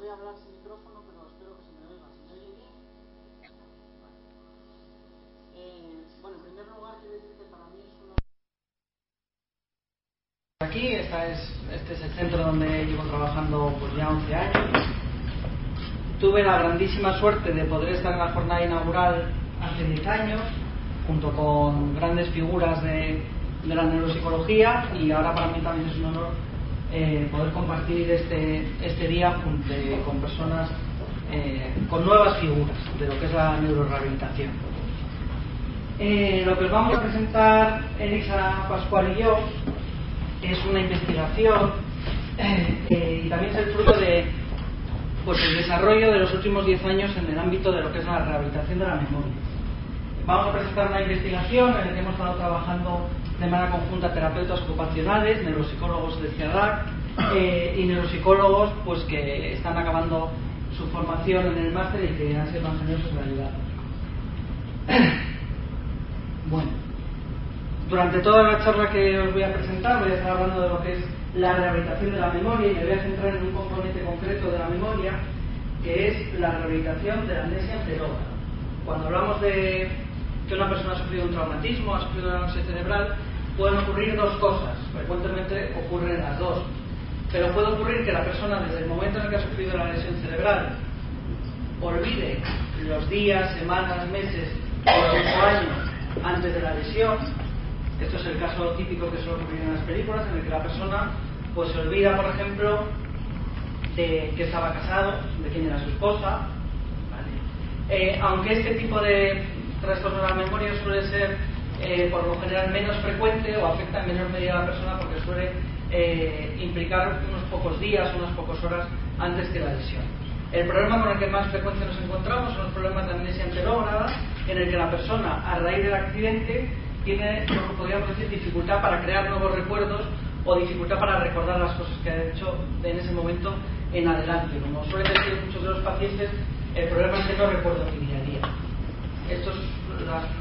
voy a hablar sin micrófono, pero espero que se me oiga. ¿Se me oye bien? Bueno, en primer lugar quiero decir que para mí es una... Aquí, este es el centro donde llevo trabajando pues ya 11 años. Tuve la grandísima suerte de poder estar en la jornada inaugural hace 10 años, junto con grandes figuras de la neuropsicología, y ahora para mí también es un honor poder compartir este día con personas, con nuevas figuras de lo que es la neurorehabilitación. Lo que os vamos a presentar Elisa Pascual y yo es una investigación y también es el fruto de el desarrollo de los últimos 10 años en el ámbito de lo que es la rehabilitación de la memoria. Vamos a presentar una investigación en la que hemos estado trabajando de manera conjunta terapeutas ocupacionales, neuropsicólogos del CIADAC y neuropsicólogos pues que están acabando su formación en el máster y que han sido tan generosos de ayudarnos. Bueno, durante toda la charla que os voy a presentar voy a estar hablando de lo que es la rehabilitación de la memoria y me voy a centrar en un componente concreto de la memoria, que es la rehabilitación de la amnesia enterógrada. Cuando hablamos de que una persona ha sufrido un traumatismo, ha sufrido una amnesia cerebral, pueden ocurrir dos cosas. Frecuentemente ocurren las dos. Pero puede ocurrir que la persona, desde el momento en el que ha sufrido la lesión cerebral, olvide los días, semanas, meses o 5 años antes de la lesión. Esto es el caso típico que suele ocurrir en las películas, en el que la persona pues se olvida, por ejemplo, de que estaba casado, de quién era su esposa, ¿vale? Aunque este tipo de trastorno de la memoria suele ser por lo general menos frecuente o afecta en menor medida a la persona porque suele implicar unos pocos días, unas pocas horas antes que la lesión. El problema con el que más frecuente nos encontramos son los problemas de amnesia enterógrada, en el que la persona, a raíz del accidente, tiene lo que podríamos decir dificultad para crear nuevos recuerdos o dificultad para recordar las cosas que ha hecho en ese momento en adelante. Como suelen decir muchos de los pacientes, el problema es que no recuerdo mi día a día.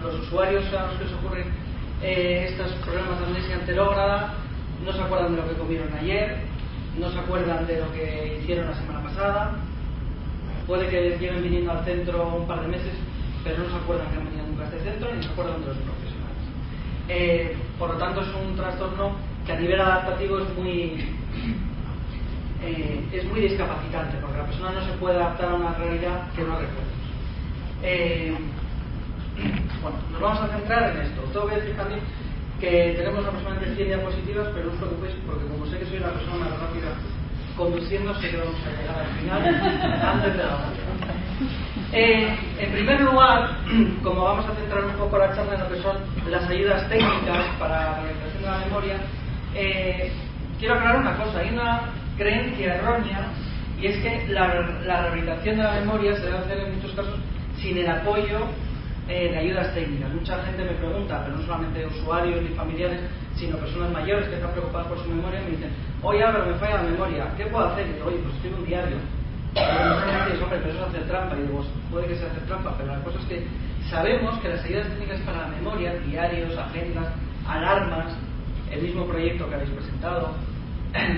Los usuarios a los que les ocurren estos problemas de amnesia enterógrada no se acuerdan de lo que comieron ayer, no se acuerdan de lo que hicieron la semana pasada, puede que lleven viniendo al centro un par de meses, pero no se acuerdan que han venido nunca a este centro ni se acuerdan de los profesionales. Por lo tanto, es un trastorno que a nivel adaptativo es muy discapacitante, porque la persona no se puede adaptar a una realidad que no recuerda. Bueno, nos vamos a centrar en esto. Tengo que decir también que tenemos aproximadamente 100 diapositivas, pero no os preocupéis porque como sé que soy la persona más rápida conduciendo, sé que vamos a llegar al final antes de la hora. En primer lugar, como vamos a centrar un poco la charla en lo que son las ayudas técnicas para la rehabilitación de la memoria, quiero aclarar una cosa. Hay una creencia errónea, y es que la rehabilitación de la memoria se debe hacer en muchos casos sin el apoyo de ayudas técnicas. Mucha gente me pregunta, pero no solamente usuarios ni familiares, sino personas mayores que están preocupadas por su memoria, me dicen: oye Álvaro, me falla la memoria, ¿qué puedo hacer? Y digo: oye, pues escribe un diario. Hombre, pero eso es hacer trampa. Y digo: puede que sea hacer trampa, pero la cosa es que sabemos que las ayudas técnicas para la memoria, diarios, agendas, alarmas, el mismo proyecto que habéis presentado,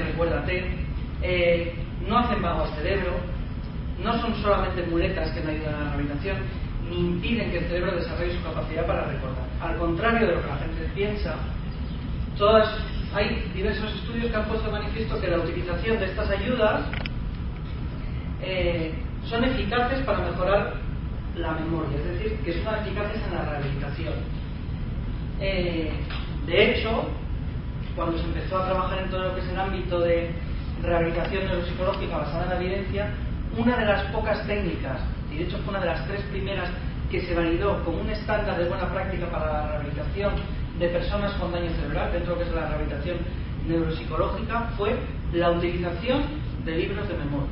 Recuérdate, no hacen vago al cerebro, no son solamente muletas que no ayudan a la rehabilitación, ni impiden que el cerebro desarrolle su capacidad para recordar. Al contrario de lo que la gente piensa, hay diversos estudios que han puesto de manifiesto que la utilización de estas ayudas son eficaces para mejorar la memoria, es decir, que son eficaces en la rehabilitación. De hecho, cuando se empezó a trabajar en todo lo que es el ámbito de rehabilitación neuropsicológica basada en la evidencia, una de las pocas técnicas, y de hecho fue una de las 3 primeras que se validó como un estándar de buena práctica para la rehabilitación de personas con daño cerebral, dentro de lo que es la rehabilitación neuropsicológica, fue la utilización de libros de memoria.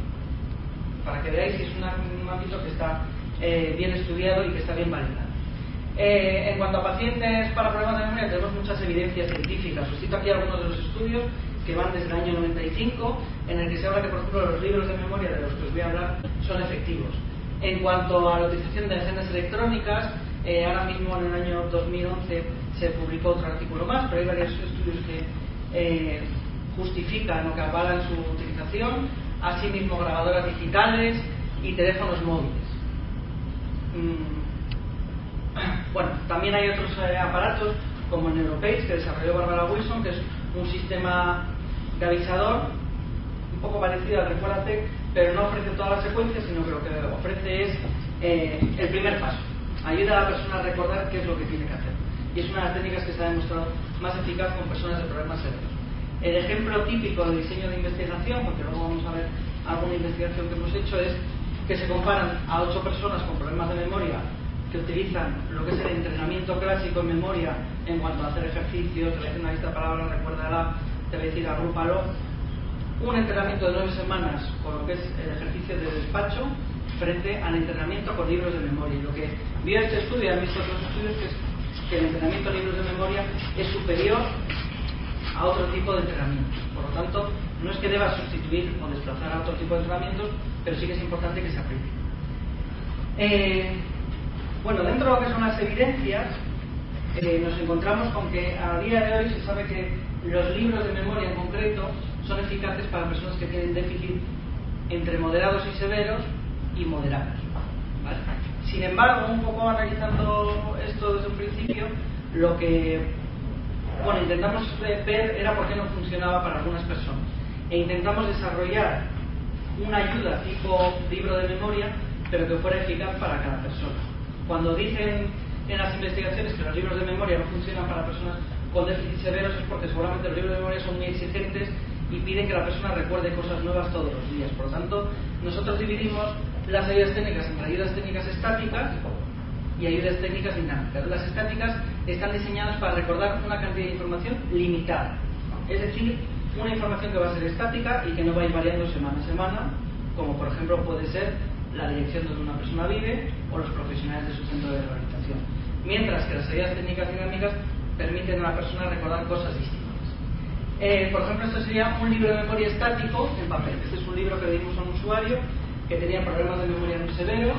Para que veáis que es un ámbito que está bien estudiado y que está bien validado. En cuanto a pacientes para problemas de memoria, tenemos muchas evidencias científicas. Os cito aquí algunos de los estudios que van desde el año 95, en el que se habla que, por ejemplo, los libros de memoria de los que os voy a hablar son efectivos. En cuanto a la utilización de agendas electrónicas, ahora mismo en el año 2011 se publicó otro artículo más, pero hay varios estudios que justifican o que avalan su utilización. asimismo grabadoras digitales y teléfonos móviles. Bueno, también hay otros aparatos como el NeuroPage que desarrolló Barbara Wilson, que es un sistema de avisador un poco parecido al Recuérdate, pero no ofrece todas las secuencias, sino que lo que ofrece es el primer paso. Ayuda a la persona a recordar qué es lo que tiene que hacer. Y es una de las técnicas que se ha demostrado más eficaz con personas de problemas severos. El ejemplo típico de diseño de investigación, porque luego vamos a ver alguna investigación que hemos hecho, es que se comparan a 8 personas con problemas de memoria que utilizan lo que es el entrenamiento clásico en memoria en cuanto a hacer ejercicio, te voy a decir una lista de palabras, recuérdala, te voy a decir agrúpalo. Un entrenamiento de 9 semanas con lo que es el ejercicio de despacho frente al entrenamiento con libros de memoria. Y lo que vio este estudio, y han visto otros estudios, que el entrenamiento en libros de memoria es superior a otro tipo de entrenamientos. Por lo tanto, no es que deba sustituir o desplazar a otro tipo de entrenamientos, pero sí que es importante que se aplique. Bueno, dentro de lo que son las evidencias, nos encontramos con que a día de hoy se sabe que los libros de memoria en concreto son eficaces para personas que tienen déficit entre moderados y severos y moderados, ¿vale? Sin embargo, un poco analizando esto desde un principio, lo que intentamos ver era por qué no funcionaba para algunas personas, e intentamos desarrollar una ayuda tipo libro de memoria, pero que fuera eficaz para cada persona. Cuando dicen en las investigaciones que los libros de memoria no funcionan para personas con déficit severos, es porque seguramente los libros de memoria son muy exigentes y piden que la persona recuerde cosas nuevas todos los días. Por lo tanto, nosotros dividimos las ayudas técnicas entre ayudas técnicas estáticas y ayudas técnicas dinámicas. Las estáticas están diseñadas para recordar una cantidad de información limitada, es decir, una información que va a ser estática y que no va a ir variando semana a semana, como por ejemplo puede ser la dirección donde una persona vive o los profesionales de su centro de rehabilitación. Mientras que las ayudas técnicas dinámicas permiten a la persona recordar cosas distintas. Por ejemplo, esto sería un libro de memoria estático en papel. Este es un libro que le dimos a un usuario que tenía problemas de memoria muy severos,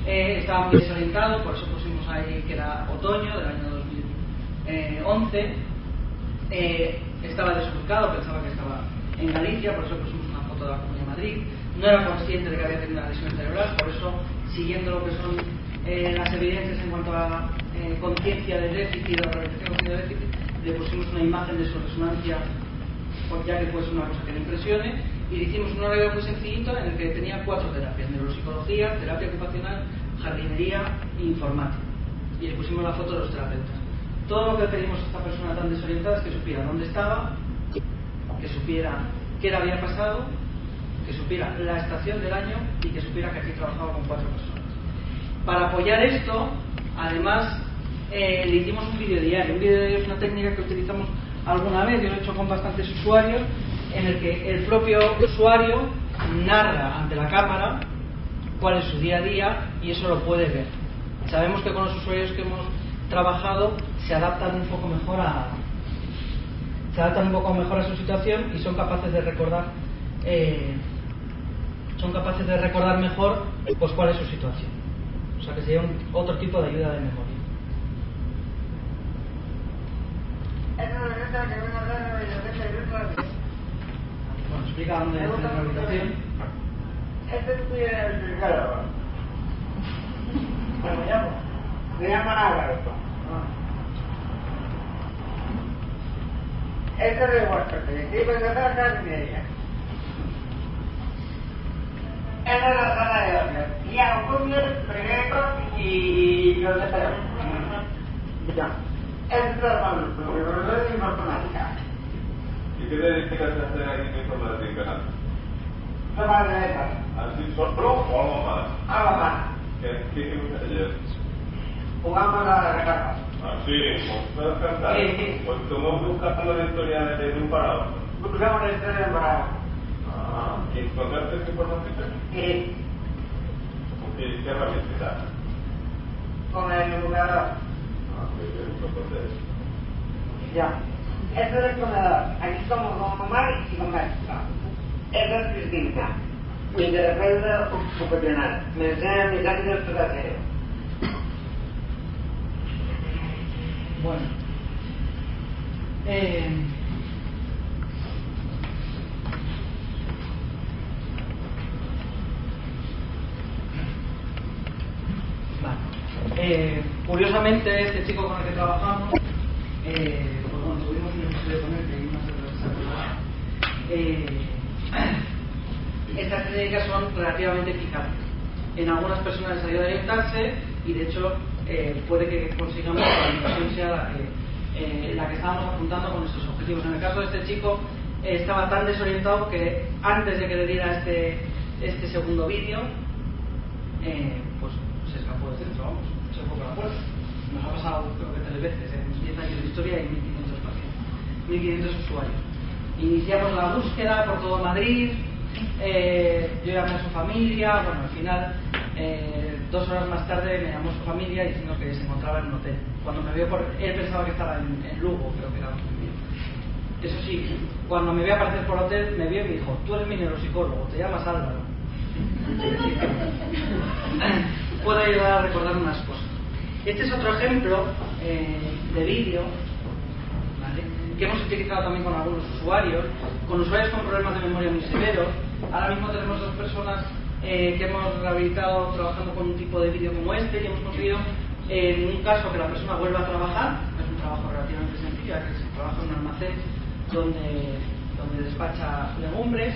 estaba muy desorientado, por eso pusimos ahí que era otoño del año 2011, estaba desubicado, pensaba que estaba en Galicia, por eso pusimos una foto de la Comunidad de Madrid, no era consciente de que había tenido una lesión cerebral, por eso, siguiendo lo que son las evidencias en cuanto a conciencia de déficit o rehabilitación de déficit, le pusimos una imagen de su resonancia, ya que fuese una cosa que le impresione, y le hicimos un horario muy sencillito en el que tenía 4 terapias: neuropsicología, terapia ocupacional, jardinería e informática, y le pusimos la foto de los terapeutas. Todo lo que pedimos a esta persona tan desorientada es que supiera dónde estaba, que supiera qué le había pasado, que supiera la estación del año y que supiera que aquí trabajaba con 4 personas. Para apoyar esto, además, le hicimos un vídeo diario. Un vídeo diario es una técnica que utilizamos alguna vez, yo lo he hecho con bastantes usuarios, en el que el propio usuario narra ante la cámara cuál es su día a día y eso lo puede ver. Sabemos que con los usuarios que hemos trabajado se adaptan un poco mejor a su situación y son capaces de recordar mejor pues cuál es su situación. O sea que sería otro tipo de ayuda de memoria. Bueno, explica dónde es la rehabilitación. Este estudio es el claro. ¿Cómo me llamo? Se llama Álvaro. Este es el Washington. Y pues la casa y media. Esa es la sala de orden. Y hago cursos, proyectos y los de ya. Este es el profesor de informática. ¿Y qué te dedicas a hacer aquí en informática? Toma de letras. ¿Así solo o algo más? Algo más. ¿Qué gusta ayer? Jugamos a la recarga. Ah, sí, ¿puedes cantar? Sí. Pues estamos buscando la historia de un parado. Buscamos la historia del parado. Ah, ¿y encontraste esta informática? Sí. ¿Qué herramienta? Con el jugador. Ah, muy bien, ¿lo conoces? Ya. Esto es el comedor. Aquí como con comer y comer. Esta es Cristina. Mi terapeuta ocupacional. Me enseña mis hábitos placeros. Bueno. Curiosamente, este chico con el que trabajamos, pues bueno, tuvimos un episodio con él que hay unas estas técnicas son relativamente eficaces. En algunas personas les ayuda a orientarse y de hecho puede que consigamos que la orientación sea la que estábamos apuntando con nuestros objetivos. En el caso de este chico estaba tan desorientado que antes de que le diera este segundo vídeo pues se escapó del centro, vamos, se fue por la puerta. Nos ha pasado creo que 3 veces en 10 años de historia y 1.500 pacientes, 1.500 usuarios. Iniciamos la búsqueda por todo Madrid, yo llamé a su familia, bueno, al final 2 horas más tarde me llamó su familia diciendo que se encontraba en un hotel. Cuando me vio, él pensaba que estaba en Lugo, creo que era donde vivía. Eso sí, cuando me vio aparecer por hotel, me vio y me dijo: tú eres mi neuropsicólogo, te llamas Álvaro. Puedo ayudar a recordar unas cosas. Este es otro ejemplo de vídeo, ¿vale?, que hemos utilizado también con algunos usuarios, con problemas de memoria muy severos. Ahora mismo tenemos 2 personas que hemos rehabilitado trabajando con un tipo de vídeo como este y hemos conseguido, en un caso, que la persona vuelva a trabajar. Es un trabajo relativamente sencillo, que se trabaja en un almacén donde despacha legumbres.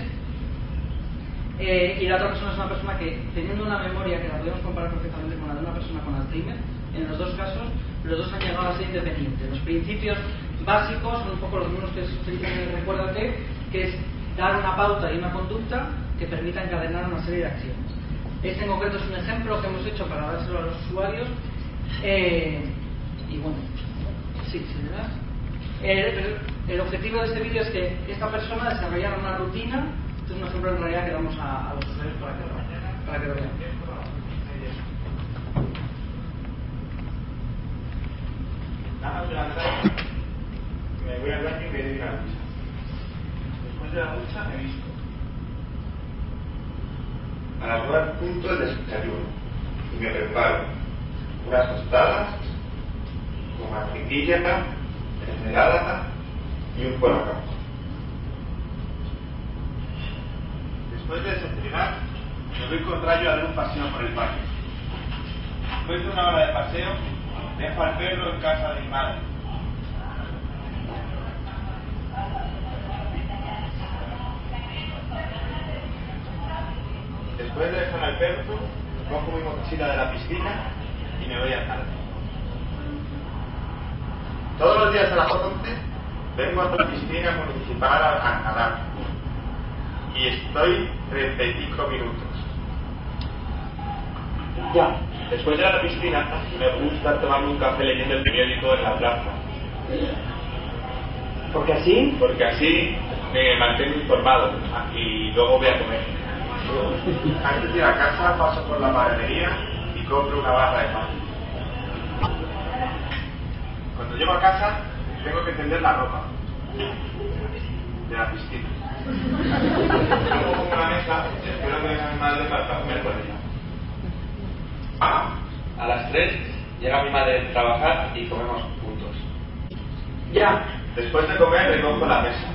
Y la otra persona es una persona que, teniendo una memoria que la podemos comparar perfectamente con la de una persona con Alzheimer, en los 2 casos, los 2 han llegado a ser independientes. Los principios básicos son un poco los mismos que se utilizan en el Recuérdate, que es dar una pauta y una conducta que permita encadenar una serie de acciones. Este en concreto es un ejemplo que hemos hecho para dárselo a los usuarios. Y bueno, sí, le das. El objetivo de este vídeo es que esta persona desarrollara una rutina. Este es un ejemplo en realidad que damos a los usuarios para que lo vean. Nada, me voy al baño y voy a ir a la ducha. Después de la ducha me visto. A las 9 punto el desayuno y me preparo unas tostadas con mantequilla, mermelada y un colacao. Después de desayunar, me voy con Rayo a dar un paseo por el parque. Después de 1 hora de paseo, dejo al perro en casa de mi madre. Después de dejar al perro, cojo mi mochila de la piscina y me voy a nadar. Todos los días a las 11 vengo a la piscina municipal a nadar y estoy 35 minutos. Ya. Después de la piscina, me gusta tomarme un café leyendo el periódico en la plaza. Porque así Me mantengo informado y luego voy a comer. Antes de ir a casa paso por la panadería y compro una barra de pan. Cuando llego a casa, tengo que tender la ropa de la piscina. Luego pongo una mesa y espero que venga mi madre para comer con ella. A las 3 llega mi madre de trabajar y comemos juntos. ya. Después de comer recojo la mesa.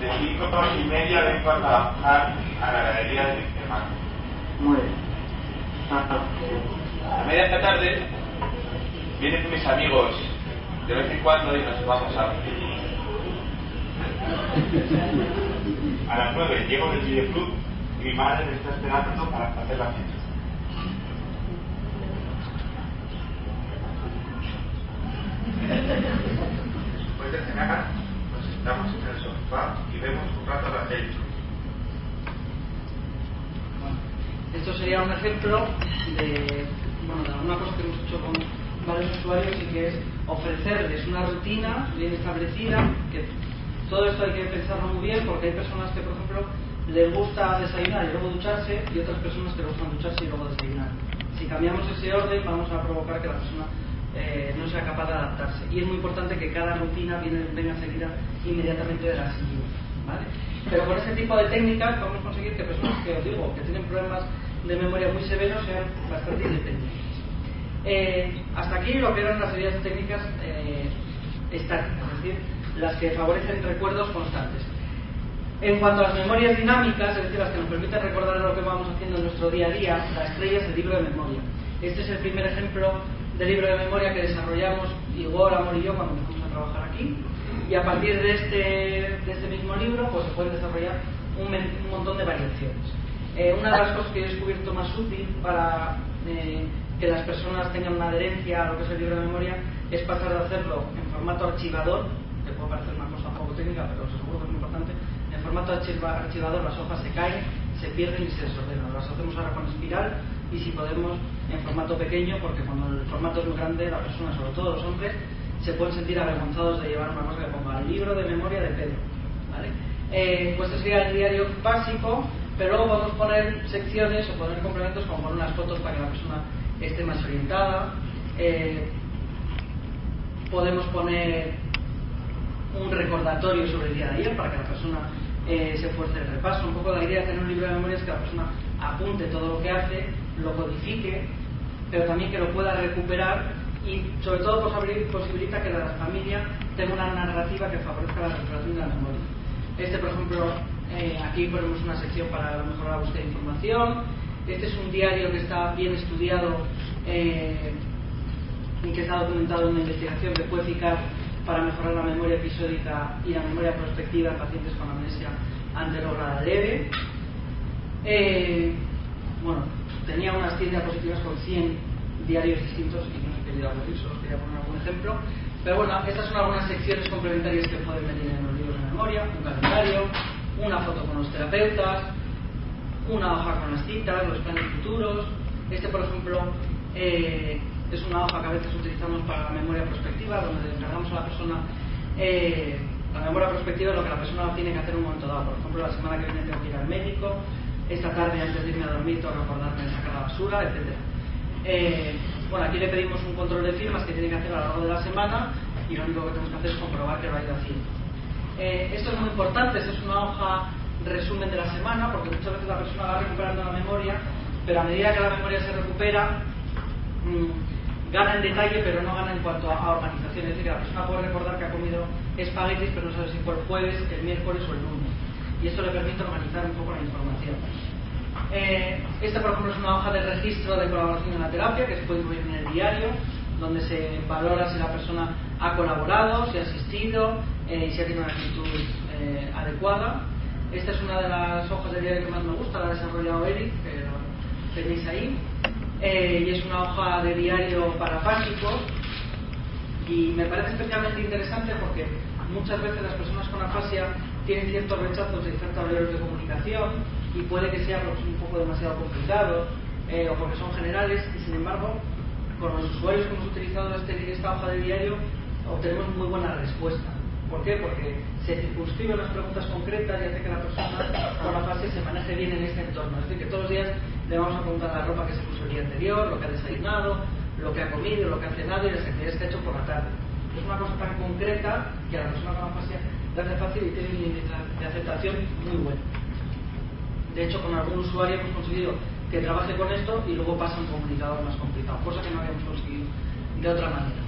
De 5:30 vengo a trabajar a la galería de mi hermano. Muy bien. A media de la tarde vienen mis amigos de vez en cuando y nos vamos a ver. A las 9 llego del videoclub y mi madre me está esperando para hacer la fiesta. Después de cenar nos sentamos en el sofá y vemos un rato la tele. Esto sería un ejemplo de una cosa que hemos hecho con varios usuarios y que es ofrecerles una rutina bien establecida. Que todo esto hay que pensarlo muy bien porque hay personas que, por ejemplo, les gusta desayunar y luego ducharse y otras personas que les gustan ducharse y luego desayunar. Si cambiamos ese orden vamos a provocar que la persona no sea capaz de adaptarse. Y es muy importante que cada rutina venga seguida inmediatamente de la siguiente, ¿vale? Pero con este tipo de técnicas podemos conseguir que personas que, os digo, que tienen problemas de memoria muy severos sean bastante independientes. Hasta aquí lo que eran las series de técnicas estáticas, es decir, las que favorecen recuerdos constantes. En cuanto a las memorias dinámicas, es decir, las que nos permiten recordar lo que vamos haciendo en nuestro día a día, la estrella es el libro de memoria. Este es el primer ejemplo de libro de memoria que desarrollamos Igor, Amor y yo cuando empezamos a trabajar aquí. Y a partir de este mismo libro pues se pueden desarrollar un montón de variaciones. Una de las cosas que he descubierto más útil para que las personas tengan una adherencia a lo que es el libro de memoria es pasar de hacerlo en formato archivador, que puede parecer una cosa poco técnica, pero seguro que es muy importante. En formato archivador las hojas se caen, se pierden y se desordenan. Las hacemos ahora con espiral y si podemos en formato pequeño, porque cuando el formato es muy grande, la persona, sobre todo los hombres, se pueden sentir avergonzados de llevar una cosa que ponga el libro de memoria de Pedro, ¿vale? Pues este sería el diario básico, pero luego podemos poner secciones o poner complementos como poner unas fotos para que la persona esté más orientada. Podemos poner un recordatorio sobre el día de ayer para que la persona se esfuerce el repaso. Un poco la idea de tener un libro de memoria es que la persona apunte todo lo que hace, lo codifique, pero también que lo pueda recuperar y sobre todo posibilita que la familia tenga una narrativa que favorezca la recuperación de la memoria. Por ejemplo, aquí ponemos una sección para mejorar la búsqueda de información. Este es un diario que está bien estudiado y que está documentado en una investigación que fue eficaz para mejorar la memoria episódica y la memoria prospectiva en pacientes con amnesia anterograda leve. Bueno, tenía unas 100 diapositivas con 100 diarios distintos y no he querido aburrir, solo quería poner algún ejemplo. Pero bueno, estas son algunas secciones complementarias que pueden venir en los libros de memoria: un calendario, una foto con los terapeutas, una hoja con las citas, los planes futuros. Por ejemplo, es una hoja que a veces utilizamos para la memoria prospectiva, donde le encargamos a la persona la memoria prospectiva es lo que la persona tiene que hacer en un momento dado. Por ejemplo, la semana que viene tengo que ir al médico, esta tarde antes de irme a dormir tengo que acordarme de sacar la basura, etc. Bueno, aquí le pedimos un control de firmas que tiene que hacer a lo largo de la semana y lo único que tenemos que hacer es comprobar que lo ha ido haciendo. Esto es muy importante, esta es una hoja resumen de la semana, porque muchas veces la persona va recuperando la memoria, pero a medida que la memoria se recupera gana en detalle, pero no gana en cuanto a organización. Es decir, que la persona puede recordar que ha comido espaguetis, pero no sabe si fue el jueves, el miércoles o el lunes, y eso le permite organizar un poco la información. Esta, por ejemplo, es una hoja de registro de colaboración en la terapia que se puede incluir en el diario, donde se valora si la persona ha colaborado, si ha asistido, si ha tenido una actitud adecuada. Esta es una de las hojas de diario que más me gusta, la ha desarrollado Eric, que lo tenéis ahí, y es una hoja de diario para básicos, y me parece especialmente interesante porque muchas veces las personas con afasia tienen cierto rechazo a utilizar tableros de comunicación y puede que sea porque son un poco demasiado complicados o porque son generales, y sin embargo con los usuarios que hemos utilizado esta hoja de diario obtenemos muy buena respuesta. ¿Por qué? Porque se circunscriben las preguntas concretas y hace que la persona con afasia se maneje bien en este entorno. Es decir, que todos los días le vamos a preguntar la ropa que se puso el día anterior, lo que ha desayunado, lo que ha comido, lo que ha cenado y las actividades que ha hecho por la tarde. Es una cosa tan concreta que a la persona con afasia le hace fácil y tiene un índice de aceptación muy bueno. De hecho, con algún usuario hemos conseguido que trabaje con esto y luego pasa un comunicador más complicado, cosa que no habíamos conseguido de otra manera.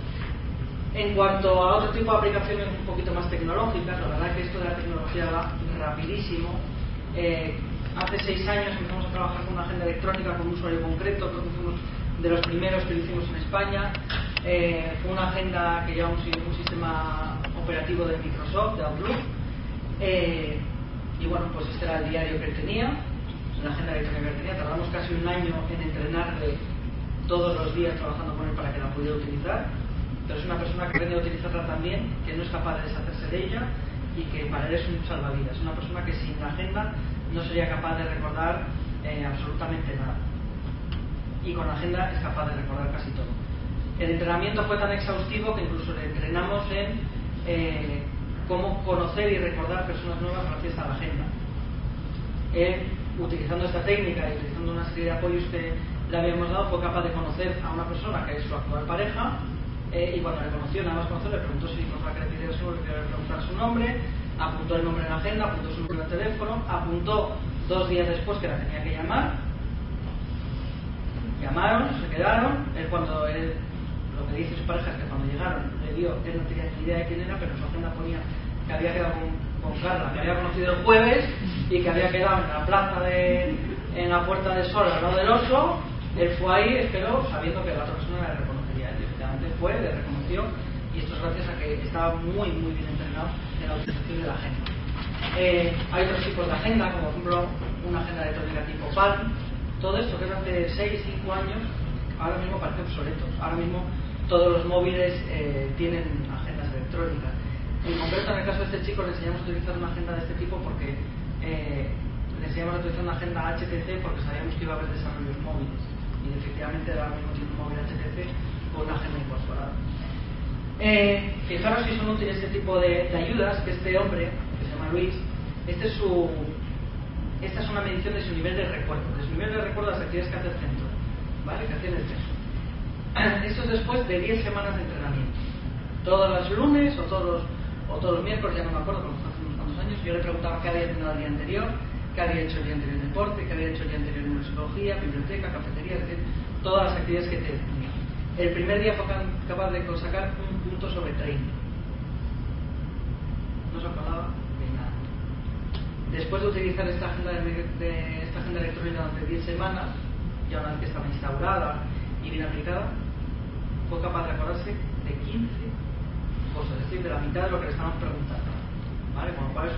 En cuanto a otro tipo de aplicaciones un poquito más tecnológicas, la verdad es que esto de la tecnología va rapidísimo. Hace 6 años empezamos a trabajar con una agenda electrónica con un usuario concreto, creo que fuimos de los primeros que lo hicimos en España. Fue una agenda que lleva un sistema operativo de Microsoft, de Outlook, y bueno, pues este era el diario que él tenía, la agenda electrónica que él tenía. Tardamos casi un año en entrenarle todos los días trabajando con él para que la pudiera utilizar, pero es una persona que aprende a utilizarla también, que no es capaz de deshacerse de ella y que para él es un salvavidas. Es una persona que sin la agenda no sería capaz de recordar absolutamente nada, y con la agenda es capaz de recordar casi todo. El entrenamiento fue tan exhaustivo que incluso le entrenamos en cómo conocer y recordar personas nuevas gracias a la agenda. Utilizando esta técnica y utilizando una serie de apoyos que le habíamos dado, fue capaz de conocer a una persona que es su actual pareja, y cuando le conoció, nada más conocer, le preguntó si encontraba que le pidiera su nombre, le preguntar su nombre, apuntó el nombre en la agenda, apuntó su número de teléfono, apuntó 2 días después que la tenía que llamar. Llamaron, se quedaron. Lo que dice su pareja es que cuando llegaron le dio, él no tenía ni idea de quién era, pero en su agenda ponía que había quedado con Carla, que había conocido el jueves y que había quedado en la plaza en la Puerta del Sol al lado del Oso. Él fue ahí, esperó, sabiendo que la otra persona le reconocería. Él efectivamente fue, le reconoció, y esto es gracias a que estaba muy bien entrenado en la utilización de la agenda. Hay otros tipos de agenda, como por ejemplo una agenda electrónica tipo Palm. Todo esto que es hace 6-5 años, ahora mismo parece obsoleto. Ahora mismo todos los móviles tienen agendas electrónicas. En concreto, en el caso de este chico, le enseñamos a utilizar una agenda de este tipo porque le enseñamos a utilizar una agenda HTC porque sabíamos que iba a haber desarrollos móviles. Y efectivamente ahora mismo tiene un móvil HTC con una agenda incorporada. Fijaros si son útiles este tipo de ayudas, que este hombre, que se llama Luis, esta es una medición de su nivel de recuerdo, de las actividades que hace el centro, ¿vale? Que hace en el centro. Esto es después de 10 semanas de entrenamiento. Todos los lunes o todos los miércoles, ya no me acuerdo, como hace unos cuantos años, yo le preguntaba qué había tenido el día anterior, qué había hecho el día anterior en deporte, qué había hecho el día anterior en psicología, biblioteca, cafetería, es decir, todas las actividades que tenía. El primer día fue capaz de sacar un punto sobre 30. No se acordaba de nada. Después de utilizar esta agenda electrónica durante 10 semanas, ya una vez que estaba instaurada y bien aplicada, fue capaz de acordarse de 15 cosas, es decir, de la mitad de lo que le estábamos preguntando, ¿vale? Con lo cual es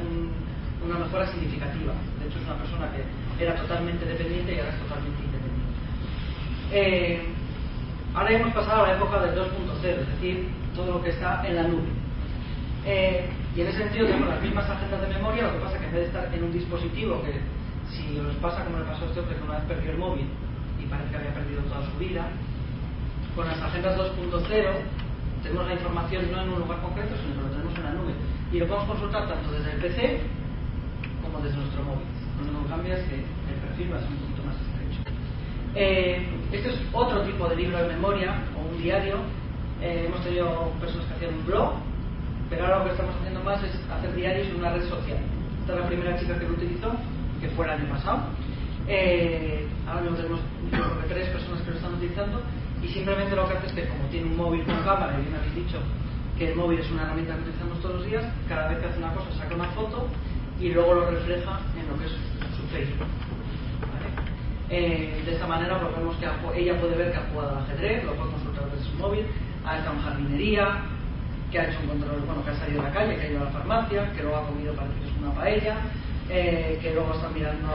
una mejora significativa. De hecho, es una persona que era totalmente dependiente y ahora es totalmente independiente. Ahora hemos pasado a la época del 2.0, es decir, todo lo que está en la nube. Y en ese sentido tenemos las mismas agendas de memoria, lo que pasa es que en vez de estar en un dispositivo que, si os pasa como le pasó a este hombre que una vez perdió el móvil y parece que había perdido toda su vida, con las agendas 2.0 tenemos la información no en un lugar concreto, sino que lo tenemos en la nube y lo podemos consultar tanto desde el PC como desde nuestro móvil. Lo único que cambia es que el perfil va a ser un poquito más estrecho. Este es otro tipo de libro de memoria o un diario. Hemos tenido personas que hacían un blog, pero ahora lo que estamos haciendo más es hacer diarios en una red social. Esta es la primera chica que lo utilizó, que fue el año pasado. Ahora mismo tenemos, yo creo que 3 personas que lo están utilizando, y simplemente lo que hace es que, como tiene un móvil con cámara, y bien habéis dicho que el móvil es una herramienta que utilizamos todos los días, cada vez que hace una cosa saca una foto y luego lo refleja en lo que es su Facebook, ¿vale? De esta manera pues vemos que ella puede ver que ha jugado al ajedrez, lo puede consultar desde su móvil, ha estado en jardinería, que ha hecho un control, bueno, que ha salido a la calle, que ha ido a la farmacia, que luego ha comido, parece que es una paella, que luego está mirando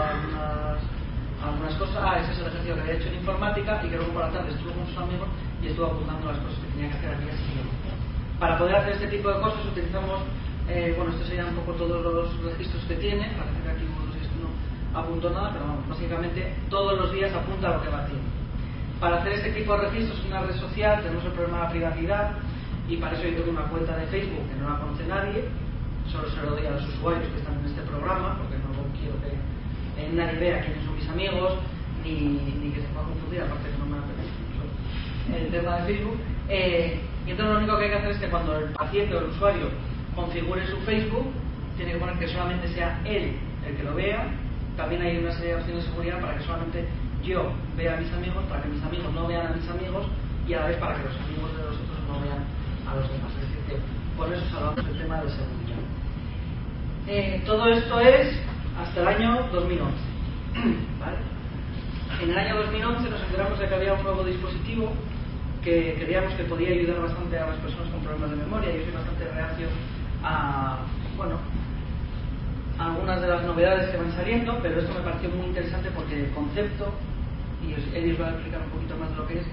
algunas cosas. Ese es el ejercicio que había hecho en informática, y que luego por la tarde estuvo con sus amigos y estuvo apuntando las cosas que tenía que hacer al día siguiente. Para poder hacer este tipo de cosas utilizamos, estos serían un poco todos los registros que tiene. Parece que aquí no apuntó nada, pero vamos, básicamente todos los días apunta lo que va haciendo. Para hacer este tipo de registros en una red social tenemos el problema de la privacidad, y para eso yo tengo una cuenta de Facebook que no la conoce nadie, solo se lo doy a los usuarios que están en este programa, porque no quiero que nadie vea quiénes son mis amigos, ni que se pueda confundir, aparte que no me apetece el tema de Facebook. Y entonces lo único que hay que hacer es que cuando el paciente o el usuario configure su Facebook, tiene que poner que solamente sea él el que lo vea. También hay una serie de opciones de seguridad para que solamente yo vea a mis amigos, para que mis amigos no vean a mis amigos, y a la vez para que los amigos de los otros no vean a los demás. Es decir, que por eso salvamos el tema de seguridad. Todo esto es hasta el año 2011. ¿Vale? En el año 2011 nos enteramos de que había un nuevo dispositivo que creíamos que podía ayudar bastante a las personas con problemas de memoria. Yo soy bastante reacio a algunas de las novedades que van saliendo, pero esto me pareció muy interesante porque el concepto, y Eli os va a explicar un poquito más de lo que es,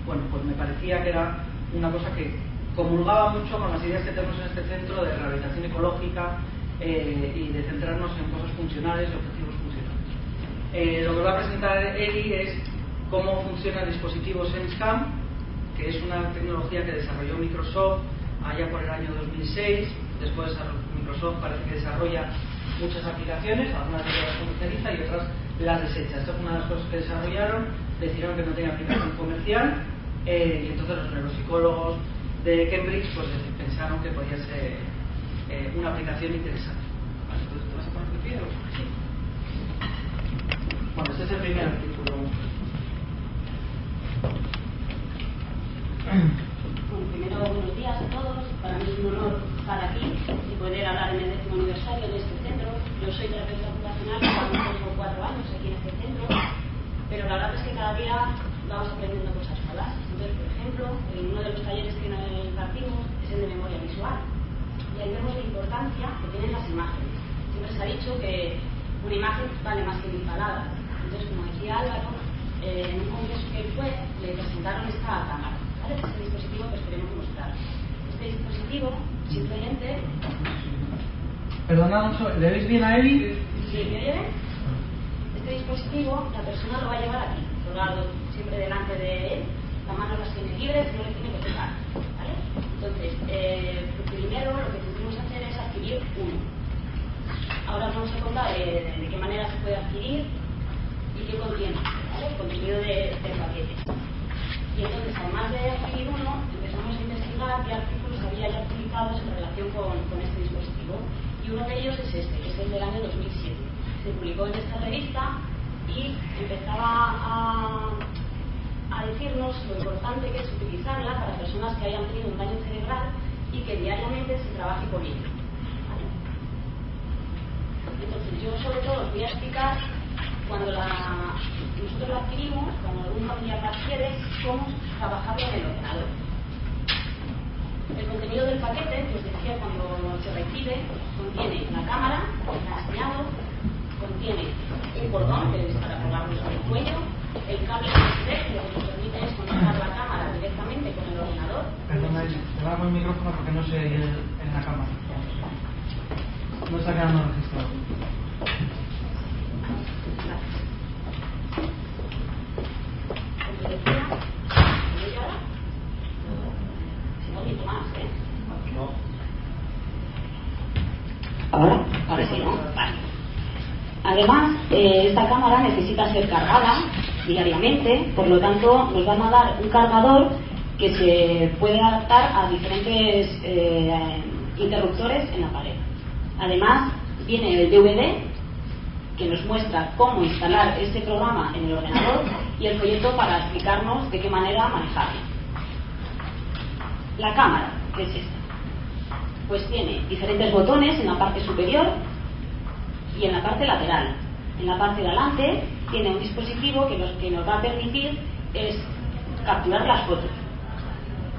pues me parecía que era una cosa que comulgaba mucho con las ideas que tenemos en este centro de rehabilitación ecológica y de centrarnos en cosas funcionales y objetivos funcionales. Lo que va a presentar Eli es cómo funciona el dispositivo SenseCam, que es una tecnología que desarrolló Microsoft allá por el año 2006. Después Microsoft parece que desarrolla muchas aplicaciones, algunas de ellas las comercializa y otras las desecha. Esta es una de las cosas que desarrollaron, decidieron que no tenía aplicación comercial, y entonces los neuropsicólogos de Cambridge pues pensaron que podía ser una aplicación interesante. ¿Vale? Entonces, ¿te vas a poner de pie? Sí. Bueno, este es el primer artículo. Bueno, primero, buenos días a todos. Para mí es un honor estar aquí. Yo soy terapeuta ocupacional, llevo 4 años aquí en este centro, pero la verdad es que cada día vamos aprendiendo cosas nuevas. Entonces, por ejemplo, en uno de los talleres que impartimos es el de memoria visual. Y ahí vemos la importancia que tienen las imágenes. Siempre se ha dicho que una imagen vale más que 1000 palabras. Entonces, como decía Álvaro, en un congreso que él fue, le presentaron esta cámara, ¿vale? Este dispositivo que os queremos mostrar. Este dispositivo, simplemente... Perdonad, ¿le veis bien a Eli? Sí, ¿me oye? Este dispositivo, la persona lo va a llevar aquí, colgado siempre delante de él, las manos las tiene libres, no le tiene que tocar, ¿vale? Entonces, primero lo que tendremos que hacer es adquirir uno. Ahora vamos a contar de qué manera se puede adquirir y qué contiene, ¿vale? El contenido del paquete. Y entonces, además de adquirir uno, empezamos a investigar qué artículos había ya publicados en relación con este dispositivo. Y uno de ellos es este, que es el del año 2007. Se publicó en esta revista y empezaba a decirnos lo importante que es utilizarla para personas que hayan tenido un daño cerebral y que diariamente se trabaje con ello. ¿Vale? Entonces, yo sobre todo os voy a explicar cuando nosotros la adquirimos, cuando algún familiar la adquiere, cómo trabajarlo en el ordenador. El contenido del paquete, que os decía cuando se recibe, contiene la cámara, está enseñado, contiene un cordón que es para colgarnos en el cuello, el cable USB que lo que nos permite es conectar la cámara directamente con el ordenador. Perdona, te hago el micrófono porque no se oye en la cámara. No está quedando registrado. Ahora sí, ¿no? Vale. Además, esta cámara necesita ser cargada diariamente, por lo tanto nos van a dar un cargador que se puede adaptar a diferentes interruptores en la pared. Además, viene el DVD que nos muestra cómo instalar este programa en el ordenador y el folleto para explicarnos de qué manera manejarlo. La cámara, ¿qué es esta? Pues tiene diferentes botones en la parte superior y en la parte lateral. En la parte de delante tiene un dispositivo que nos va a permitir es capturar las fotos.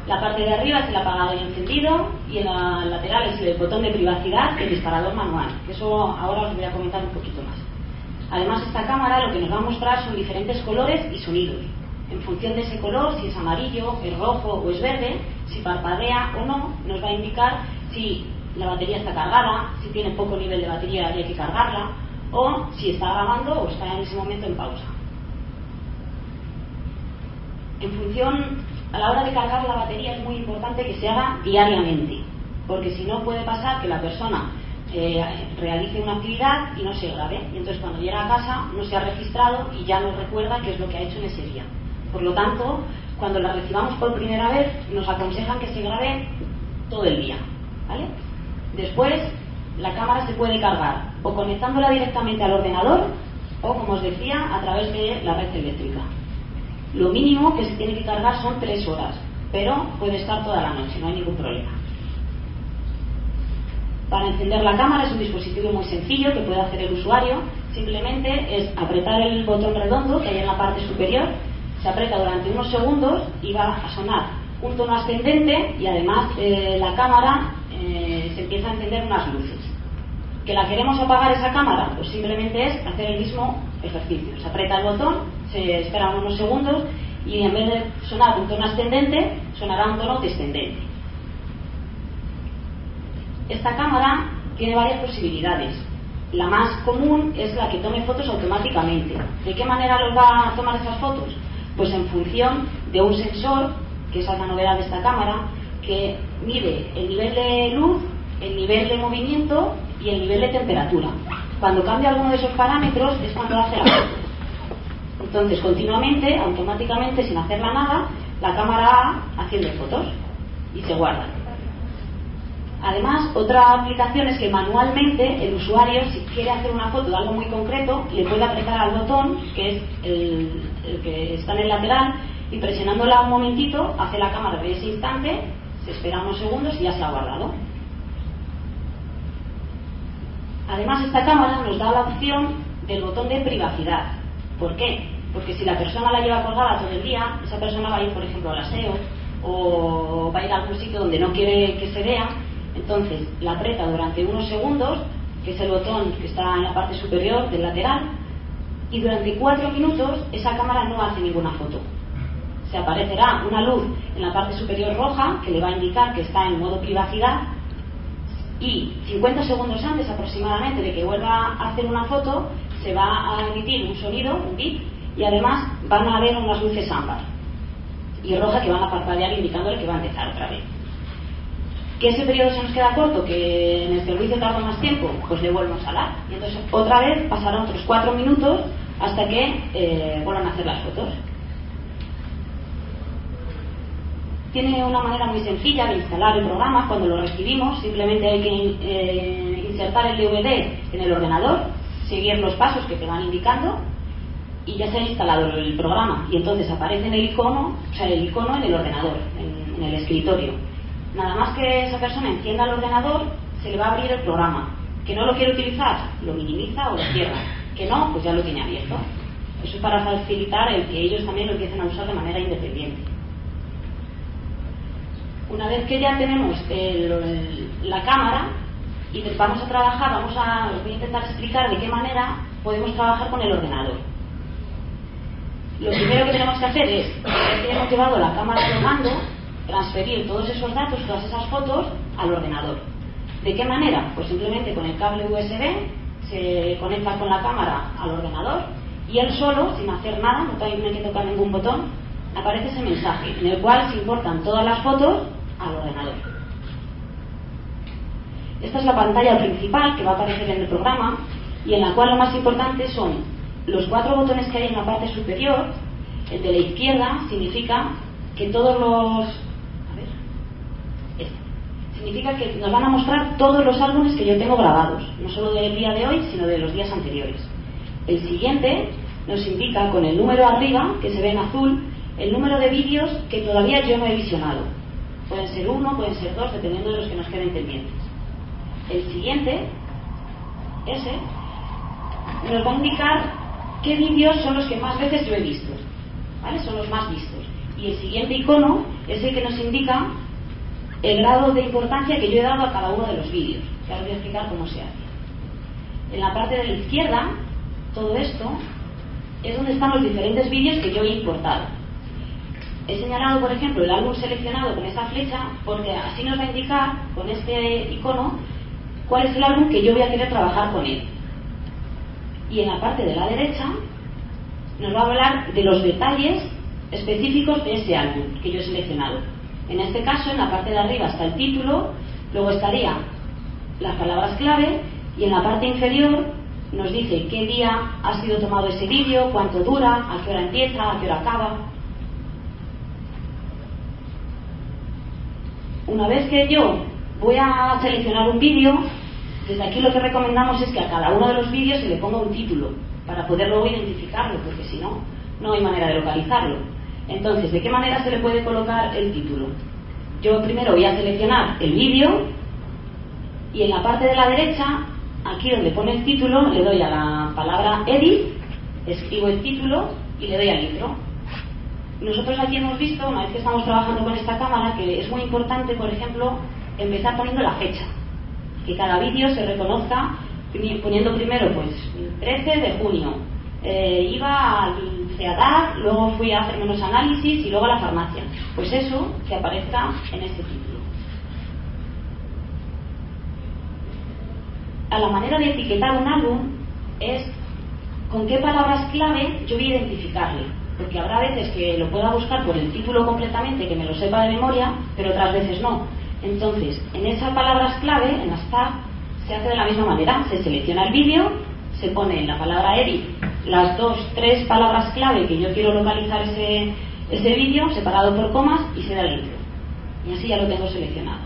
La parte de arriba es el apagado y encendido y en la lateral es el botón de privacidad y el disparador manual, que eso ahora os voy a comentar un poquito más. Además, esta cámara lo que nos va a mostrar son diferentes colores y sonidos. En función de ese color, si es amarillo, es rojo o es verde, si parpadea o no, nos va a indicar si la batería está cargada, si tiene poco nivel de batería y hay que cargarla, o si está grabando o está en ese momento en pausa. En función, a la hora de cargar la batería es muy importante que se haga diariamente, porque si no puede pasar que la persona realice una actividad y no se grabe, y entonces cuando llega a casa no se ha registrado y ya no recuerda qué es lo que ha hecho en ese día. Por lo tanto, cuando la recibamos por primera vez, nos aconsejan que se grabe todo el día, ¿vale? Después, la cámara se puede cargar o conectándola directamente al ordenador o, como os decía, a través de la red eléctrica. Lo mínimo que se tiene que cargar son 3 horas, pero puede estar toda la noche, no hay ningún problema. Para encender la cámara es un dispositivo muy sencillo que puede hacer el usuario. Simplemente es apretar el botón redondo que hay en la parte superior, se aprieta durante unos segundos y va a sonar un tono ascendente y además la cámara se empieza a encender unas luces. ¿Que la queremos apagar esa cámara? Pues simplemente es hacer el mismo ejercicio. Se aprieta el botón, se esperan unos segundos y en vez de sonar un tono ascendente, sonará un tono descendente. Esta cámara tiene varias posibilidades. La más común es la que tome fotos automáticamente. ¿De qué manera los va a tomar estas fotos? Pues en función de un sensor, que esa es la novedad de esta cámara, que mide el nivel de luz, el nivel de movimiento y el nivel de temperatura. Cuando cambia alguno de esos parámetros es cuando hace la foto. Entonces, continuamente, automáticamente, sin hacerla nada, la cámara va haciendo fotos y se guardan. Además, otra aplicación es que manualmente el usuario, si quiere hacer una foto de algo muy concreto, le puede apretar al botón, que es el que está en el lateral, y presionándola un momentito, hace la cámara de ese instante, se espera unos segundos y ya se ha guardado. Además, esta cámara nos da la opción del botón de privacidad. ¿Por qué? Porque si la persona la lleva colgada todo el día, esa persona va a ir, por ejemplo, al aseo o va a ir a algún sitio donde no quiere que se vea, entonces la aprieta durante unos segundos, que es el botón que está en la parte superior del lateral, y durante 4 minutos esa cámara no hace ninguna foto. Se aparecerá una luz en la parte superior roja que le va a indicar que está en modo privacidad, y 50 segundos antes aproximadamente de que vuelva a hacer una foto se va a emitir un sonido, un bip, y además van a haber unas luces ámbar y roja que van a parpadear indicándole que va a empezar otra vez. ¿Que ese periodo se nos queda corto? ¿Que en el servicio tarda más tiempo? Pues le vuelvo a salar y entonces otra vez pasarán otros 4 minutos hasta que vuelvan a hacer las fotos. Tiene una manera muy sencilla de instalar el programa. Cuando lo recibimos simplemente hay que insertar el DVD en el ordenador, seguir los pasos que te van indicando y ya se ha instalado el programa, y entonces aparece en el icono, el icono en el ordenador, en el escritorio. Nada más que esa persona encienda el ordenador, se le va a abrir el programa. Que no lo quiere utilizar, lo minimiza o lo cierra. Que no, pues ya lo tiene abierto. Eso es para facilitar el que ellos también lo empiecen a usar de manera independiente. Una vez que ya tenemos la cámara y vamos a trabajar, os voy a intentar explicar de qué manera podemos trabajar con el ordenador. Lo primero que tenemos que hacer es, una vez que hemos llevado la cámara de mando, transferir todos esos datos, todas esas fotos al ordenador. ¿De qué manera? Pues simplemente con el cable USB se conecta con la cámara al ordenador y él solo, sin hacer nada, no hay que tocar ningún botón, aparece ese mensaje en el cual se importan todas las fotos al ordenador. Esta es la pantalla principal que va a aparecer en el programa y en la cual lo más importante son los 4 botones que hay en la parte superior. El de la izquierda significa que todos los... significa que nos van a mostrar todos los álbumes que yo tengo grabados, no solo del día de hoy, sino de los días anteriores. El siguiente nos indica con el número arriba, que se ve en azul, el número de vídeos que todavía yo no he visionado. Pueden ser 1, pueden ser 2, dependiendo de los que nos queden pendientes. El siguiente, ese, nos va a indicar qué vídeos son los que más veces yo he visto, ¿vale? Son los más vistos. Y el siguiente icono es el que nos indica el grado de importancia que yo he dado a cada uno de los vídeos, que ahora voy a explicar cómo se hace. En la parte de la izquierda, todo esto es donde están los diferentes vídeos que yo he importado. He señalado, por ejemplo, el álbum seleccionado con esta flecha porque así nos va a indicar con este icono cuál es el álbum que yo voy a querer trabajar con él. Y en la parte de la derecha nos va a hablar de los detalles específicos de ese álbum que yo he seleccionado. En este caso, en la parte de arriba está el título, luego estaría las palabras clave y en la parte inferior nos dice qué día ha sido tomado ese vídeo, cuánto dura, a qué hora empieza, a qué hora acaba. Una vez que yo voy a seleccionar un vídeo, desde aquí lo que recomendamos es que a cada uno de los vídeos se le ponga un título para poder luego identificarlo, porque si no, no hay manera de localizarlo. Entonces, ¿de qué manera se le puede colocar el título? Yo primero voy a seleccionar el vídeo y en la parte de la derecha, aquí donde pone el título, le doy a la palabra Edit, escribo el título y le doy al intro. Nosotros aquí hemos visto, una vez que estamos trabajando con esta cámara, que es muy importante, por ejemplo, empezar poniendo la fecha. Que cada vídeo se reconozca poniendo primero, pues, 13 de junio. Iba al CEADAC, luego fui a hacerme unos análisis y luego a la farmacia. Pues eso, que aparezca en este título. A la manera de etiquetar un álbum es con qué palabras clave yo voy a identificarle. Porque habrá veces que lo pueda buscar por el título completamente, que me lo sepa de memoria, pero otras veces no. Entonces, en esas palabras clave, en las tab, se hace de la misma manera. Se selecciona el vídeo, se pone en la palabra edit las 2, 3 palabras clave que yo quiero localizar ese vídeo, separado por comas, y se da el intro. Y así ya lo tengo seleccionado.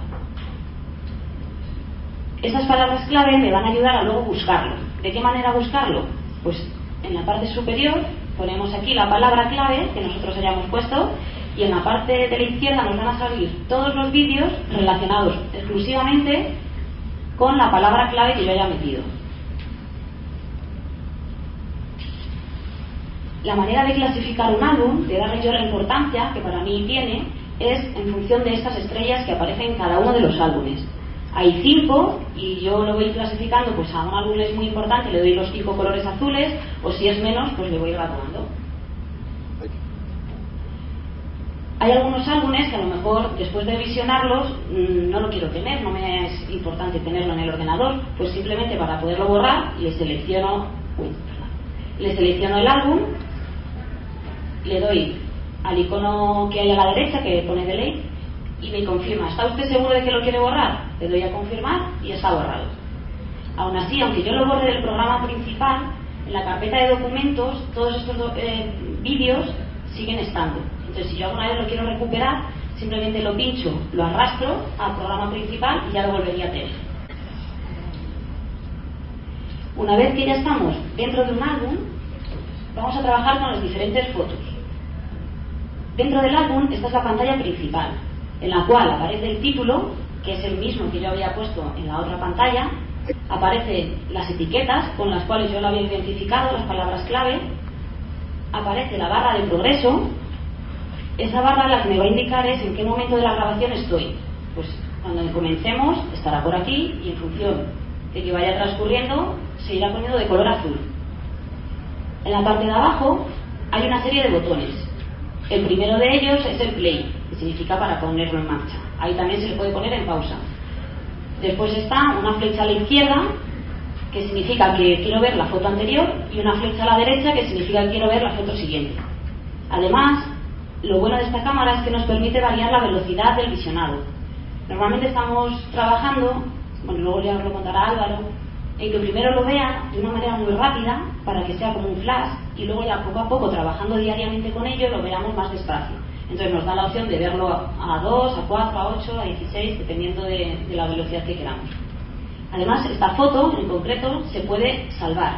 Esas palabras clave me van a ayudar a luego buscarlo. ¿De qué manera buscarlo? Pues en la parte superior ponemos aquí la palabra clave que nosotros hayamos puesto y en la parte de la izquierda nos van a salir todos los vídeos relacionados exclusivamente con la palabra clave que yo haya metido. La manera de clasificar un álbum, de darle yo la importancia que para mí tiene, es en función de estas estrellas que aparecen en cada uno de los álbumes. Hay 5 y yo lo voy clasificando, pues a un álbum es muy importante, le doy los 5 colores azules, o si es menos, pues le voy graduando. Hay algunos álbumes que a lo mejor después de visionarlos no lo quiero tener, no me es importante tenerlo en el ordenador, pues simplemente para poderlo borrar le selecciono el álbum, le doy al icono que hay a la derecha que pone delete y me confirma. ¿Está usted seguro de que lo quiere borrar? Le doy a confirmar y está borrado. Aún así, aunque yo lo borre del programa principal, en la carpeta de documentos todos estos vídeos siguen estando. Entonces, si yo alguna vez lo quiero recuperar, simplemente lo pincho, lo arrastro al programa principal y ya lo volvería a tener. Una vez que ya estamos dentro de un álbum, vamos a trabajar con las diferentes fotos. Dentro del álbum, esta es la pantalla principal, en la cual aparece el título, que es el mismo que yo había puesto en la otra pantalla, aparecen las etiquetas con las cuales yo lo había identificado, las palabras clave, aparece la barra de progreso. Esa barra la que me va a indicar es en qué momento de la grabación estoy. Pues cuando comencemos estará por aquí y en función de que vaya transcurriendo se irá poniendo de color azul. En la parte de abajo hay una serie de botones. El primero de ellos es el play, que significa para ponerlo en marcha. Ahí también se le puede poner en pausa. Después está una flecha a la izquierda, que significa que quiero ver la foto anterior, y una flecha a la derecha, que significa que quiero ver la foto siguiente. Además, lo bueno de esta cámara es que nos permite variar la velocidad del visionado. Normalmente estamos trabajando, bueno, luego ya os lo contará Álvaro, en que primero lo vea de una manera muy rápida, para que sea como un flash, y luego ya poco a poco, trabajando diariamente con ello, lo veamos más despacio. Entonces nos da la opción de verlo a 2, a 4, a 8, a 16, dependiendo de la velocidad que queramos. Además, esta foto en concreto se puede salvar.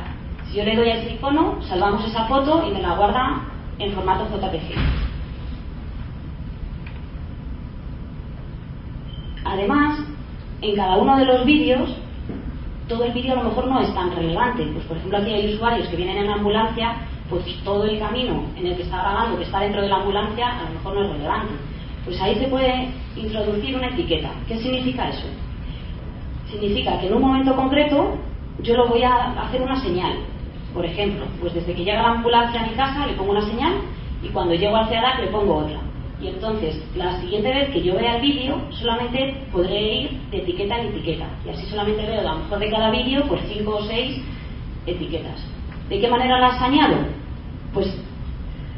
Si yo le doy a ese icono, salvamos esa foto y me la guarda en formato JPG. Además, en cada uno de los vídeos, todo el vídeo a lo mejor no es tan relevante. Pues por ejemplo, aquí hay usuarios que vienen en ambulancia, pues todo el camino en el que está grabando, que está dentro de la ambulancia, a lo mejor no es relevante. Pues ahí se puede introducir una etiqueta. ¿Qué significa eso? Significa que en un momento concreto yo lo voy a hacer una señal. Por ejemplo, pues desde que llega la ambulancia a mi casa le pongo una señal y cuando llego al CEADAC le pongo otra. Y entonces, la siguiente vez que yo vea el vídeo, solamente podré ir de etiqueta en etiqueta. Y así solamente veo, a lo mejor de cada vídeo, pues 5 o 6 etiquetas. ¿De qué manera las añado? Pues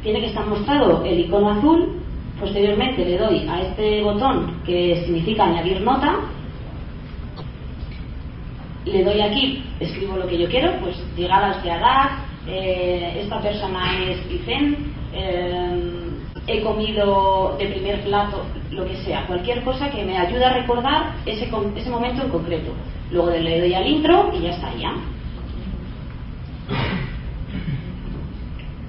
tiene que estar mostrado el icono azul. Posteriormente le doy a este botón que significa añadir nota. Le doy aquí, escribo lo que yo quiero, pues llegar al CEADAC, esta persona es Vicente, he comido de primer plato, lo que sea, cualquier cosa que me ayude a recordar ese momento en concreto. Luego le doy al intro y ya estaría.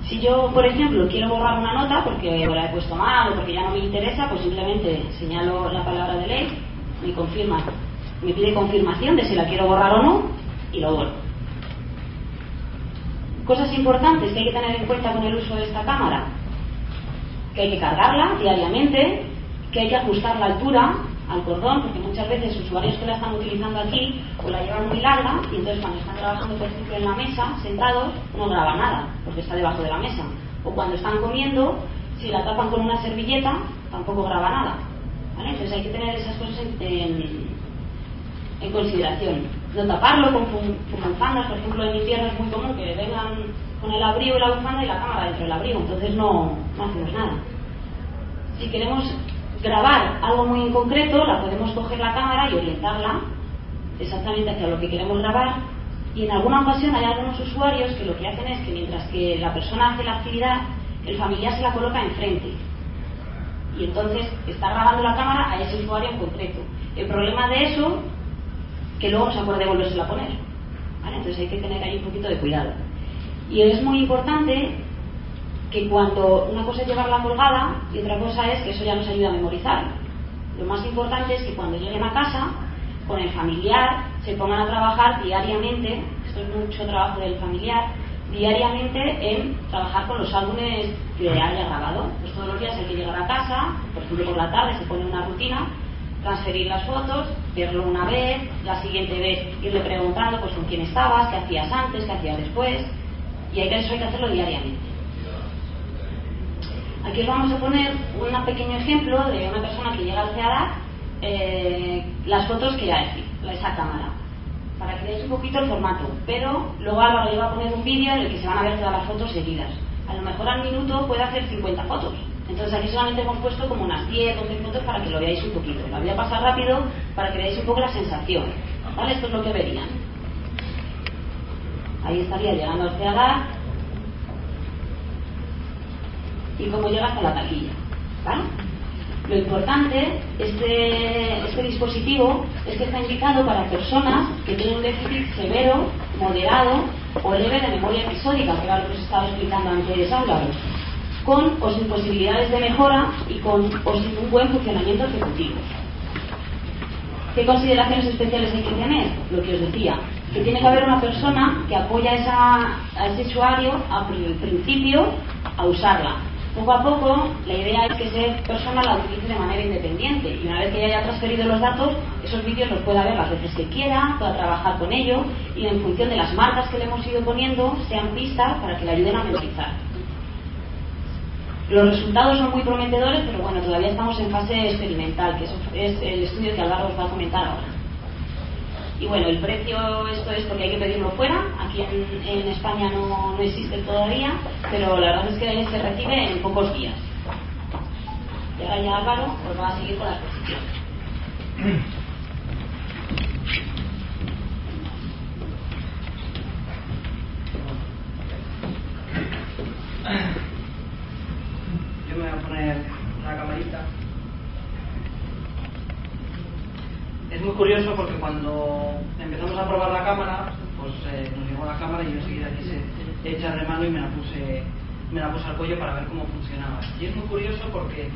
Si yo, por ejemplo, quiero borrar una nota porque la he puesto mal o porque ya no me interesa, pues simplemente señalo la palabra de ley, me pide confirmación de si la quiero borrar o no y lo borro. Cosas importantes que hay que tener en cuenta con el uso de esta cámara: que hay que cargarla diariamente, que hay que ajustar la altura al cordón, porque muchas veces usuarios que la están utilizando aquí o la llevan muy larga y entonces cuando están trabajando, por ejemplo, en la mesa, sentados, no graba nada porque está debajo de la mesa. O cuando están comiendo, si la tapan con una servilleta, tampoco graba nada, ¿vale? Entonces hay que tener esas cosas en consideración. No taparlo con bufandas. Por ejemplo, en invierno es muy común que vengan con el abrigo y la bufanda y la cámara dentro del abrigo, entonces no hacemos nada. Si queremos grabar algo muy en concreto, la podemos coger la cámara y orientarla exactamente hacia lo que queremos grabar. Y en alguna ocasión hay algunos usuarios que lo que hacen es que mientras que la persona hace la actividad, el familiar se la coloca enfrente y entonces está grabando la cámara a ese usuario en concreto. El problema de eso, que luego no se acuerde de volvérsela a poner, ¿vale? Entonces hay que tener ahí un poquito de cuidado. Y es muy importante que cuando una cosa es llevarla colgada y otra cosa es que eso ya nos ayuda a memorizar. Lo más importante es que cuando lleguen a casa, con el familiar, se pongan a trabajar diariamente. Esto es mucho trabajo del familiar, diariamente en trabajar con los álbumes que haya grabado. Pues todos los días hay que llegar a casa, por ejemplo por la tarde se pone una rutina, transferir las fotos, verlo una vez, la siguiente vez irle preguntando pues con quién estabas, qué hacías antes, qué hacías después, y eso hay que hacerlo diariamente. Aquí os vamos a poner un pequeño ejemplo de una persona que llega al CEADAC, las fotos que ya decir, esa cámara, para que veáis un poquito el formato, pero luego Álvaro le va a poner un vídeo en el que se van a ver todas las fotos seguidas. A lo mejor al minuto puede hacer 50 fotos, entonces aquí solamente hemos puesto como unas 10 o 12 fotos para que lo veáis un poquito. La voy a pasar rápido para que veáis un poco la sensación, ¿vale? Esto es lo que verían. Ahí estaría llegando al CEADAC y cómo llega hasta la taquilla, ¿vale? Lo importante, este dispositivo es que está indicado para personas que tienen un déficit severo, moderado o leve de memoria episódica, que era lo que os estaba explicando antes Álvaro, con o sin posibilidades de mejora y con o sin un buen funcionamiento ejecutivo. ¿Qué consideraciones especiales hay que tener? Lo que os decía, que tiene que haber una persona que apoya a ese usuario al principio a usarla. Poco a poco, la idea es que esa persona la utilice de manera independiente y una vez que ya haya transferido los datos, esos vídeos los pueda ver las veces que quiera, pueda trabajar con ello y en función de las marcas que le hemos ido poniendo, sean pistas para que le ayuden a memorizar. Los resultados son muy prometedores, pero bueno, todavía estamos en fase experimental, que es el estudio que Álvaro os va a comentar ahora. Y bueno, el precio, esto es porque hay que pedirlo fuera, aquí en España no existe todavía, pero la verdad es que se recibe en pocos días. Y ahora ya Álvaro os va a seguir con la exposición. Yo me voy a poner la camarita. Es muy curioso porque cuando empezamos a probar la cámara, pues nos llegó la cámara y yo enseguida quise echar de mano y me la puse al cuello para ver cómo funcionaba. Y es muy curioso porque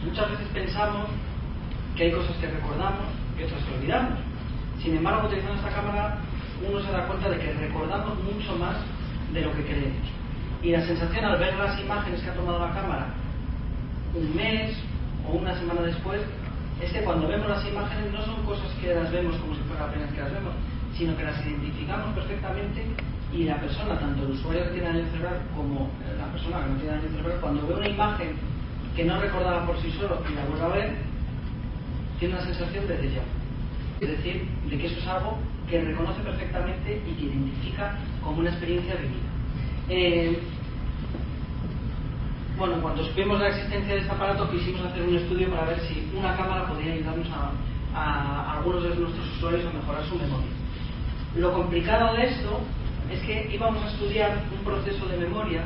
muchas veces pensamos que hay cosas que recordamos y otras que olvidamos. Sin embargo, utilizando esta cámara uno se da cuenta de que recordamos mucho más de lo que creemos. Y la sensación al ver las imágenes que ha tomado la cámara un mes o una semana después es que cuando vemos las imágenes no son cosas que las vemos como si fuera apenas que las vemos, sino que las identificamos perfectamente y la persona, tanto el usuario que tiene daño cerebral como la persona que no tiene daño cerebral, cuando ve una imagen que no recordaba por sí solo y la vuelve a ver, tiene una sensación de déjà vu. Es decir, de que eso es algo que reconoce perfectamente y que identifica como una experiencia vivida. Bueno, cuando supimos la existencia de este aparato quisimos hacer un estudio para ver si una cámara podía ayudarnos a algunos de nuestros usuarios a mejorar su memoria. Lo complicado de esto es que íbamos a estudiar un proceso de memoria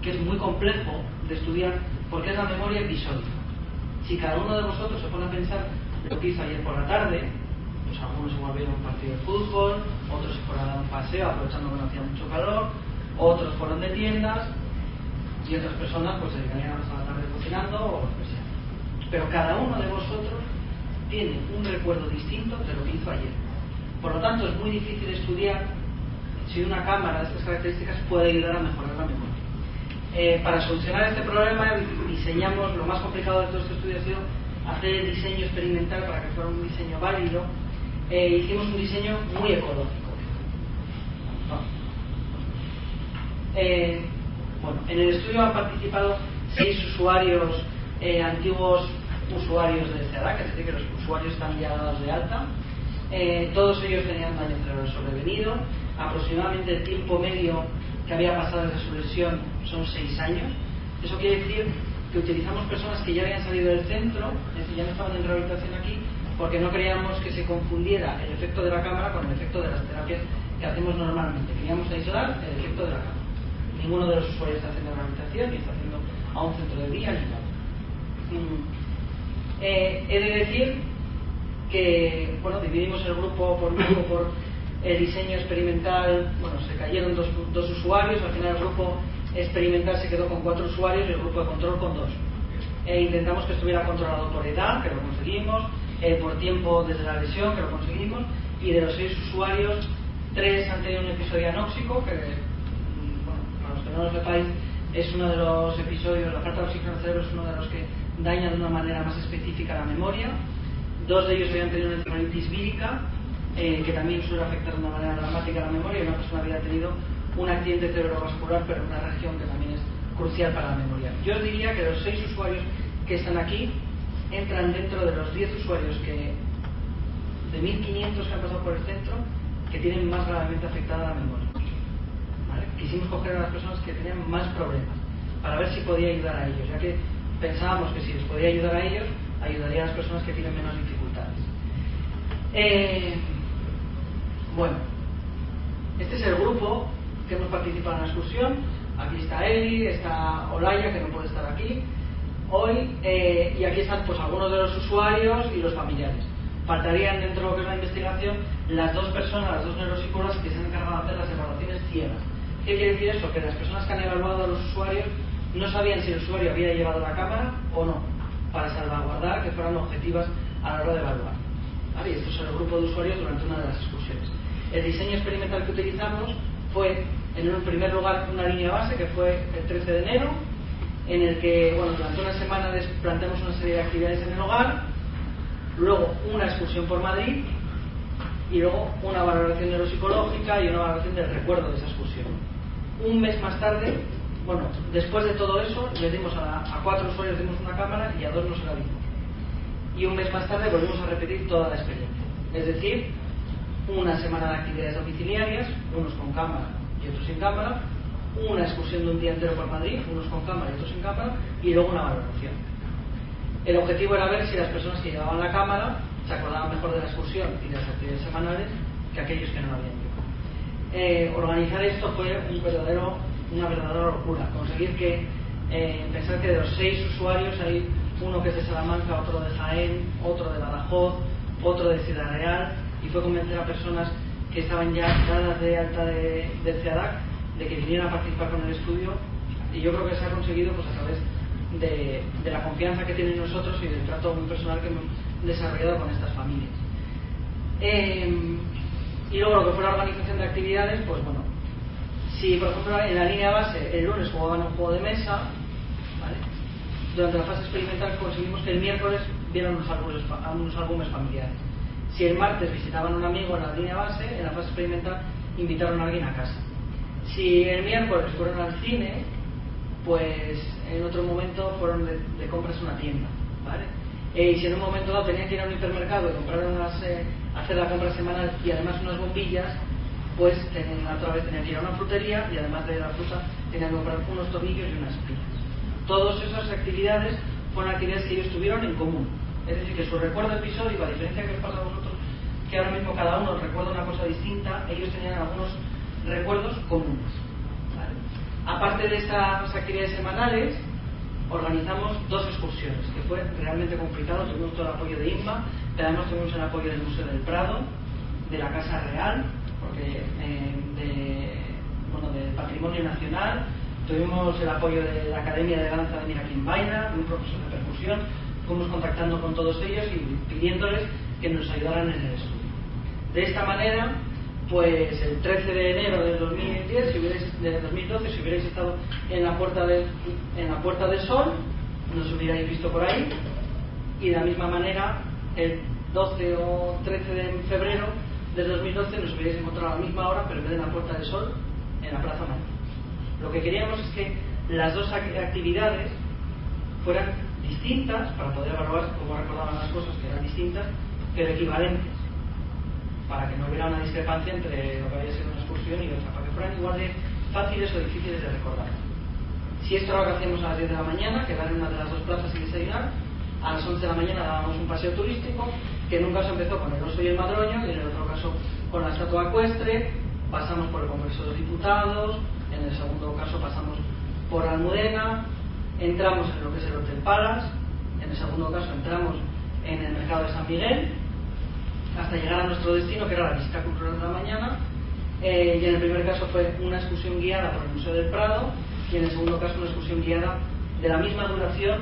que es muy complejo de estudiar porque es la memoria episódica. Si cada uno de vosotros se pone a pensar lo que hizo ayer por la tarde, pues algunos igual vieron un partido de fútbol, otros se fueron a dar un paseo aprovechando que no hacía mucho calor, otros fueron de tiendas y otras personas pues se dedicarían hasta la tarde cocinando o lo que sea. Pero cada uno de vosotros tiene un recuerdo distinto de lo que hizo ayer. Por lo tanto, es muy difícil estudiar si una cámara de estas características puede ayudar a mejorar la memoria. Para solucionar este problema diseñamos, lo más complicado de todo este estudio ha sido hacer el diseño experimental para que fuera un diseño válido. Hicimos un diseño muy ecológico. Bueno, en el estudio han participado 6 usuarios, antiguos usuarios del CEADAC, es decir, que los usuarios están ya dados de alta. Todos ellos tenían daño cerebral sobrevenido. Aproximadamente el tiempo medio que había pasado desde su lesión son 6 años. Eso quiere decir que utilizamos personas que ya habían salido del centro, es decir, ya no estaban en rehabilitación aquí, porque no queríamos que se confundiera el efecto de la cámara con el efecto de las terapias que hacemos normalmente. Queríamos aislar el efecto de la cámara. Ninguno de los usuarios está haciendo rehabilitación ni está haciendo a un centro de día ni nada. He de decir que bueno, dividimos el grupo por el diseño experimental. Bueno, se cayeron dos usuarios, al final el grupo experimental se quedó con 4 usuarios y el grupo de control con 2. Intentamos que estuviera controlado por edad, que lo conseguimos, por tiempo desde la lesión, que lo conseguimos, y de los 6 usuarios 3 han tenido un episodio anóxico, que, bueno, para los que no lo sepáis, es uno de los episodios, la falta de oxígeno en el cerebro es uno de los que daña de una manera más específica la memoria. 2 de ellos habían tenido una encefalitis vírica, que también suele afectar de una manera dramática la memoria, y una persona había tenido un accidente cerebrovascular, pero en una región que también es crucial para la memoria. Yo os diría que los 6 usuarios que están aquí entran dentro de los 10 usuarios que, de 1.500 que han pasado por el centro, que tienen más gravemente afectada la memoria. ¿Vale? Quisimos coger a las personas que tenían más problemas para ver si podía ayudar a ellos, ya que pensábamos que si les podía ayudar a ellos, ayudaría a las personas que tienen menos dificultades. Bueno, este es el grupo que hemos participado en la excursión. Aquí está Eli, está Olaya, que no puede estar aquí hoy, y aquí están pues algunos de los usuarios y los familiares. Faltarían dentro de lo que es la investigación las 2 personas, las 2 neuropsicólogas que se han encargado de hacer las evaluaciones ciegas. ¿Qué quiere decir eso? Que las personas que han evaluado a los usuarios no sabían si el usuario había llevado la cámara o no, para salvaguardar que fueran objetivas a la hora de evaluar. ¿Vale? Y esto es el grupo de usuarios durante una de las excursiones. El diseño experimental que utilizamos fue, en un primer lugar, una línea base que fue el 13 de enero, en el que, bueno, durante una semana planteamos una serie de actividades en el hogar, luego una excursión por Madrid y luego una valoración neuropsicológica y una valoración del recuerdo de esa excursión. Un mes más tarde, bueno, después de todo eso, les dimos a 4 usuarios dimos una cámara y a 2 no se la dimos. Y un mes más tarde volvimos a repetir toda la experiencia. Es decir, una semana de actividades domiciliarias, unos con cámara y otros sin cámara, una excursión de un día entero por Madrid, unos con cámara y otros sin cámara, y luego una valoración. El objetivo era ver si las personas que llevaban la cámara se acordaban mejor de la excursión y de las actividades semanales que aquellos que no lo habían llevado. Organizar esto fue una verdadera locura. Conseguir que, pensar que de los 6 usuarios hay uno que es de Salamanca, otro de Jaén, otro de Badajoz, otro de Ciudad Real, y fue convencer a personas que estaban ya dadas de alta del CEADAC de que vinieran a participar con el estudio, y yo creo que se ha conseguido pues a través de la confianza que tienen nosotros y del trato muy personal que hemos desarrollado con estas familias. Y luego lo que fue la organización de actividades, pues bueno, si por ejemplo en la línea base el lunes jugaban un juego de mesa, ¿vale? Durante la fase experimental conseguimos que el miércoles vieran unos álbumes familiares. Si el martes visitaban a un amigo en la línea base, en la fase experimental invitaron a alguien a casa. Si el miércoles fueron al cine, pues en otro momento fueron de compras a una tienda, ¿vale? Y si en un momento dado tenían que ir a un hipermercado y comprar hacer la compra semanal y además unas bombillas, pues otra vez tenían que ir a una frutería y además de la fruta tenían que comprar unos tornillos y unas pilas. Todas esas actividades fueron actividades que ellos tuvieron en común. Es decir, que su recuerdo episódico, a diferencia que os pasa a vosotros, que ahora mismo cada uno recuerda una cosa distinta, ellos tenían algunos recuerdos comunes. ¿Vale? Aparte de estas actividades semanales, organizamos 2 excursiones, que fue realmente complicado. Tuvimos todo el apoyo de INMA, pero además tuvimos el apoyo del Museo del Prado, de la Casa Real, porque del Patrimonio Nacional, tuvimos el apoyo de la Academia de Danza de Miraquín Baina, de un profesor de percusión. Fuimos contactando con todos ellos y pidiéndoles que nos ayudaran en el estudio. De esta manera, pues el 13 de enero del 2010, del 2012, si hubierais estado en la Puerta del Sol, nos hubierais visto por ahí, y de la misma manera, el 12 o 13 de febrero del 2012 nos hubierais encontrado a la misma hora, pero en vez de en la Puerta del Sol, en la Plaza Mayor. Lo que queríamos es que las 2 actividades fueran distintas, para poder evaluar cómo recordaban las cosas, que eran distintas, pero equivalentes, para que no hubiera una discrepancia entre lo que había sido una excursión y otra, para que fueran igual de fáciles o difíciles de recordar. Si esto era lo que hacíamos a las 10 de la mañana, quedar en una de las 2 plazas y desayunar, a las 11 de la mañana dábamos un paseo turístico, que en un caso empezó con el oso y el madroño, y en el otro caso con la estatua ecuestre, pasamos por el Congreso de los Diputados, en el segundo caso pasamos por Almudena, entramos en lo que es el Hotel Palace, en el segundo caso entramos en el Mercado de San Miguel, hasta llegar a nuestro destino, que era la visita cultural de la mañana, y en el primer caso fue una excursión guiada por el Museo del Prado, y en el segundo caso una excursión guiada de la misma duración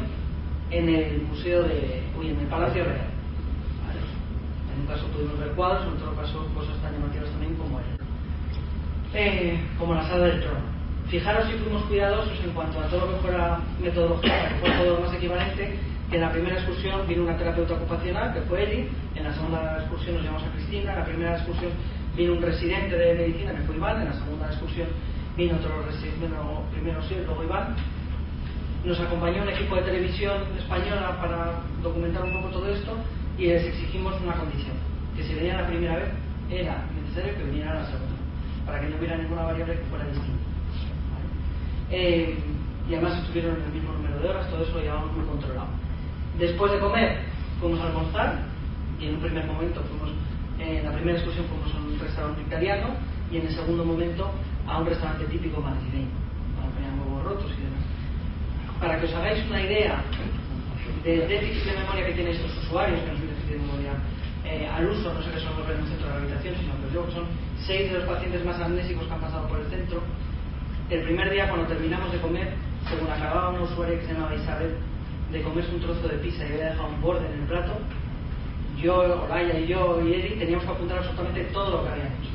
en el en el Palacio Real. ¿Vale? En un caso pudimos ver cuadros, en otro caso cosas tan llamativas también como como la sala del trono. Fijaros si fuimos cuidadosos en cuanto a todo lo que fuera metodología, para que fuera todo lo más equivalente, que en la primera excursión vino una terapeuta ocupacional, que fue Eli, en la segunda excursión nos llevamos a Cristina, en la primera excursión vino un residente de medicina, que fue Iván, en la segunda excursión vino otro residente, primero sí, luego Iván. Nos acompañó un equipo de televisión española para documentar un poco todo esto y les exigimos una condición, que si venían la primera vez era necesario que vinieran a la segunda, para que no hubiera ninguna variable que fuera distinta. ¿Vale? Y además estuvieron en el mismo número de horas, todo eso lo llevamos muy controlado. Después de comer fuimos a almorzar y en un primer momento en la primera excursión fuimos a un restaurante italiano y en el segundo momento a un restaurante típico madrileño, donde ponían huevos rotos y demás. Para que os hagáis una idea del déficit de memoria que tienen estos usuarios, que no es un déficit de memoria al uso, no sé qué son los en un centro de rehabilitación, sino que yo, que son 6 de los pacientes más amnésicos que han pasado por el centro. El primer día, cuando terminamos de comer, según acababa una usuaria que se llamaba Isabel de comerse un trozo de pizza y había dejado un borde en el plato, yo, Olaya y yo y Eli teníamos que apuntar absolutamente todo lo que habían hecho.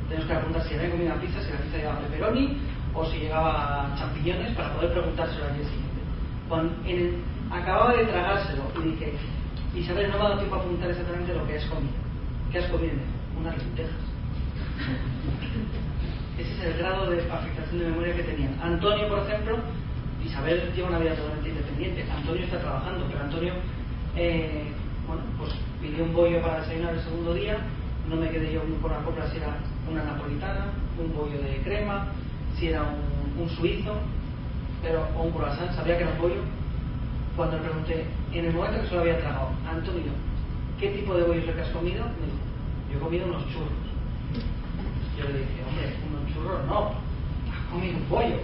Teníamos que apuntar si habían comido una pizza, si la pizza llevaba pepperoni o si llevaba champiñones, para poder preguntárselo al día siguiente. Cuando acababa de tragárselo y dije, Isabel, no me ha dado tiempo a apuntar exactamente lo que has comido. ¿Qué has comido? Unas lentejas. Ese es el grado de afectación de memoria que tenían. Antonio, por ejemplo, Isabel lleva una vida totalmente independiente. Antonio está trabajando, pero Antonio pues pidió un bollo para desayunar el segundo día. No me quedé yo con la copla si era una napolitana, un bollo de crema, si era un suizo, o un croissant. Sabía que era un bollo. Cuando le pregunté, en el momento que se lo había tragado, Antonio, ¿qué tipo de bollo es el que has comido? Me dijo, yo he comido unos churros. Yo le dije, hombre, unos churros no, has comido un pollo.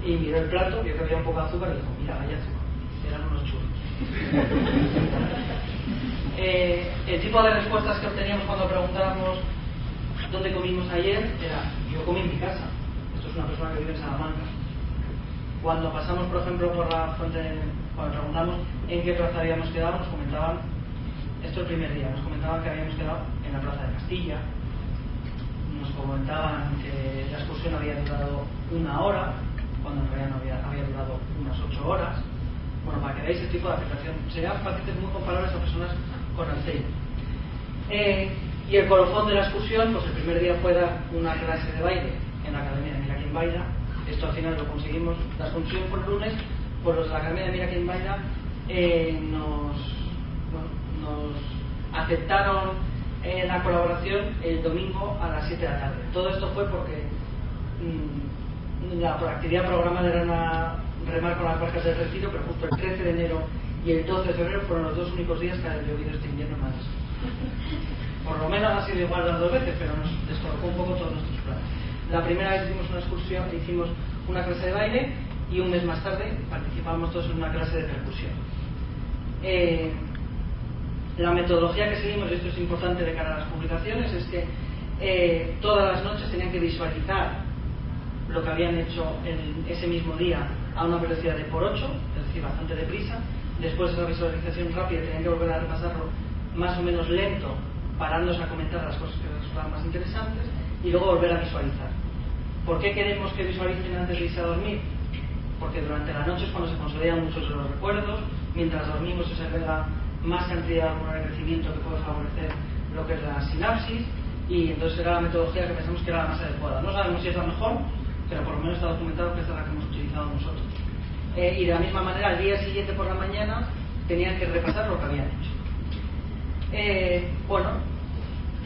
Y miró el plato, vio que había un poco de azúcar y dijo, mira, vaya azúcar, eran unos churros. El tipo de respuestas que obteníamos cuando preguntábamos dónde comimos ayer era, yo comí en mi casa. Esto es una persona que vive en Salamanca. Cuando pasamos, por ejemplo, por la fuente, cuando preguntamos en qué plaza habíamos quedado, nos comentaban, esto el primer día, nos comentaban que habíamos quedado en la Plaza de Castilla, nos comentaban que la excursión había durado 1 hora, cuando en realidad no había durado unas 8 horas. Bueno, para que veáis el tipo de afectación, serían pacientes muy comparables a personas con Alzheimer. Y el colofón de la excursión, pues el primer día fue dar una clase de baile en la Academia de Mira Quién Baila. Esto al final lo conseguimos. La excursión fue el lunes, pues los de la Academia de Mira Quién Baila nos aceptaron la colaboración el domingo a las 7 de la tarde. Todo esto fue porque la actividad programada era remar con las barcas del Retiro, pero justo el 13 de enero y el 12 de febrero fueron los 2 únicos días que ha llovido este invierno más. Por lo menos ha sido igual las 2 veces, pero nos descolocó un poco todos nuestros planes. La primera vez hicimos una excursión, hicimos una clase de baile y un mes más tarde participamos todos en una clase de percusión. La metodología que seguimos, y esto es importante de cara a las publicaciones, es que todas las noches tenían que visualizar lo que habían hecho en ese mismo día a una velocidad de por 8, es decir, bastante deprisa. Después de esa visualización rápida tenían que volver a repasarlo más o menos lento, parándose a comentar las cosas que les resultaban más interesantes y luego volver a visualizar. ¿Por qué queremos que visualicen antes de irse a dormir? Porque durante la noche es cuando se consolidan muchos de los recuerdos, mientras dormimos se segrega más cantidad de hormona de crecimiento que puede favorecer lo que es la sinapsis, y entonces era la metodología que pensamos que era la más adecuada. No sabemos si es la mejor, pero por lo menos está documentado que esta es la que hemos utilizado nosotros. Y de la misma manera, al día siguiente por la mañana tenían que repasar lo que habían hecho.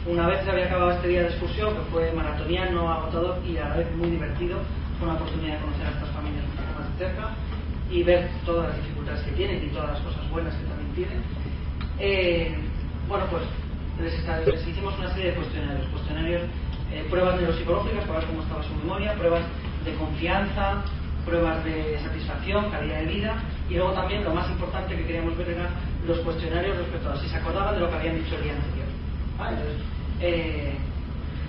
Una vez se había acabado este día de excursión, que fue maratoniano, agotador y a la vez muy divertido, fue una oportunidad de conocer a estas familias un poco más de cerca y ver todas las dificultades que tienen y todas las cosas buenas que también tienen. Les hicimos una serie de cuestionarios, pruebas neuropsicológicas para ver cómo estaba su memoria, pruebas de confianza, pruebas de satisfacción, calidad de vida, y luego también lo más importante que queríamos ver eran los cuestionarios respecto a si se acordaban de lo que habían dicho el día anterior. Entonces,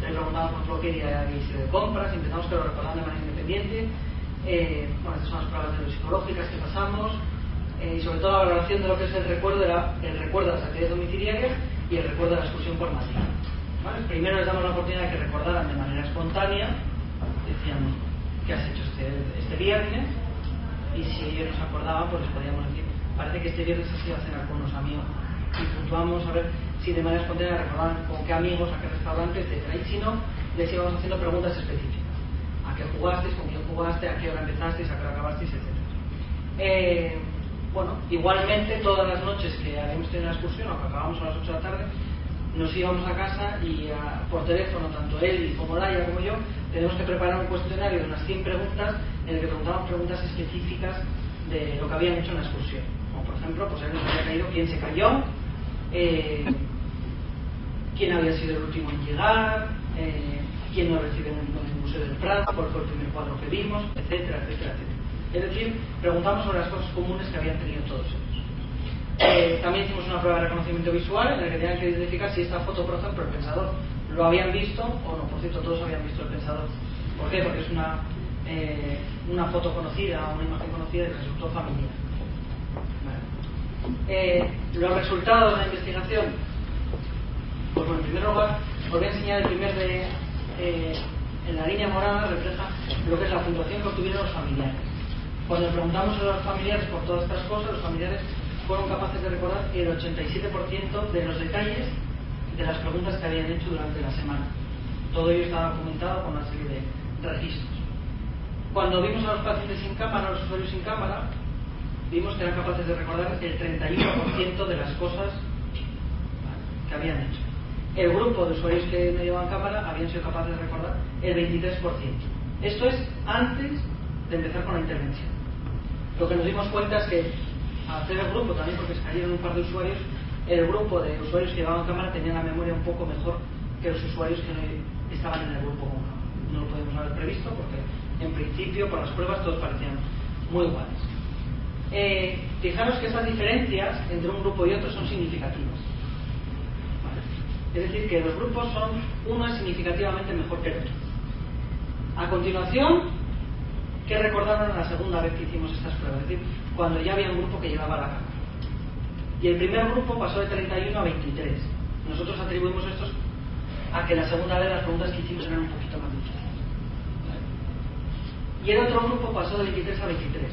les preguntábamos por qué día había sido de compras, intentamos que lo recordaran de manera independiente. Estas son las pruebas neuropsicológicas que pasamos, y sobre todo la valoración de lo que es el recuerdo de las actividades domiciliarias y el recuerdo de la excursión formativa. Primero les damos la oportunidad de que recordaran de manera espontánea decíamos, ¿qué has hecho este viernes? Y si ellos nos acordaban, pues les podíamos decir, parece que este viernes has ido a cenar con unos amigos. Y puntuamos a ver si de manera espontánea recordaban con qué amigos, a qué restaurante, etc. Y si no, les íbamos haciendo preguntas específicas. ¿A qué jugasteis? ¿Con quién jugaste? ¿A qué hora empezasteis? ¿A qué hora acabasteis? Etc. Bueno, igualmente todas las noches que habíamos tenido una excursión, o que acabamos a las 8 de la tarde, nos íbamos a casa y por teléfono, tanto él como Laia como yo, tenemos que preparar un cuestionario de unas 100 preguntas en el que preguntábamos preguntas específicas de lo que habían hecho en la excursión. Como por ejemplo, pues él nos había caído quién se cayó, quién había sido el último en llegar, quién nos recibe en el Museo del Prado, cuál fue el primer cuadro que vimos, etcétera, etcétera, etcétera. Es decir, preguntamos sobre las cosas comunes que habían tenido todos ellos. También hicimos una prueba de reconocimiento visual en la que tenían que identificar si esta foto, por ejemplo, el pensador lo habían visto o no. Por cierto, todos habían visto el pensador. ¿Por qué? Porque es una foto conocida, una imagen conocida y resultó familiar. Vale. Los resultados de la investigación, pues bueno, en primer lugar os voy a enseñar el primer en la línea morada, refleja lo que es la puntuación que obtuvieron los familiares. Cuando preguntamos a los familiares por todas estas cosas, los familiares fueron capaces de recordar el 87% de los detalles de las preguntas que habían hecho durante la semana. Todo ello está documentado con una serie de registros. Cuando vimos a los pacientes sin cámara, a los usuarios sin cámara, vimos que eran capaces de recordar el 31% de las cosas que habían hecho. El grupo de usuarios que no llevaban cámara habían sido capaces de recordar el 23%. Esto es antes de empezar con la intervención. Lo que nos dimos cuenta es que al hacer el grupo, también porque se cayeron un par de usuarios, el grupo de usuarios que llevaban cámara tenía la memoria un poco mejor que los usuarios que no estaban en el grupo con cámara. No lo podemos haber previsto porque en principio por las pruebas todos parecían muy iguales. Fijaros que esas diferencias entre un grupo y otro son significativas. ¿Vale? Es decir, que los grupos son, uno es significativamente mejor que el otro. A continuación, ¿qué recordaron la segunda vez que hicimos estas pruebas? Es decir, cuando ya había un grupo que llevaba la cámara. Y el primer grupo pasó de 31 a 23. Nosotros atribuimos estos a que la segunda vez las preguntas que hicimos eran un poquito más difíciles. Y el otro grupo pasó de 23 a 23.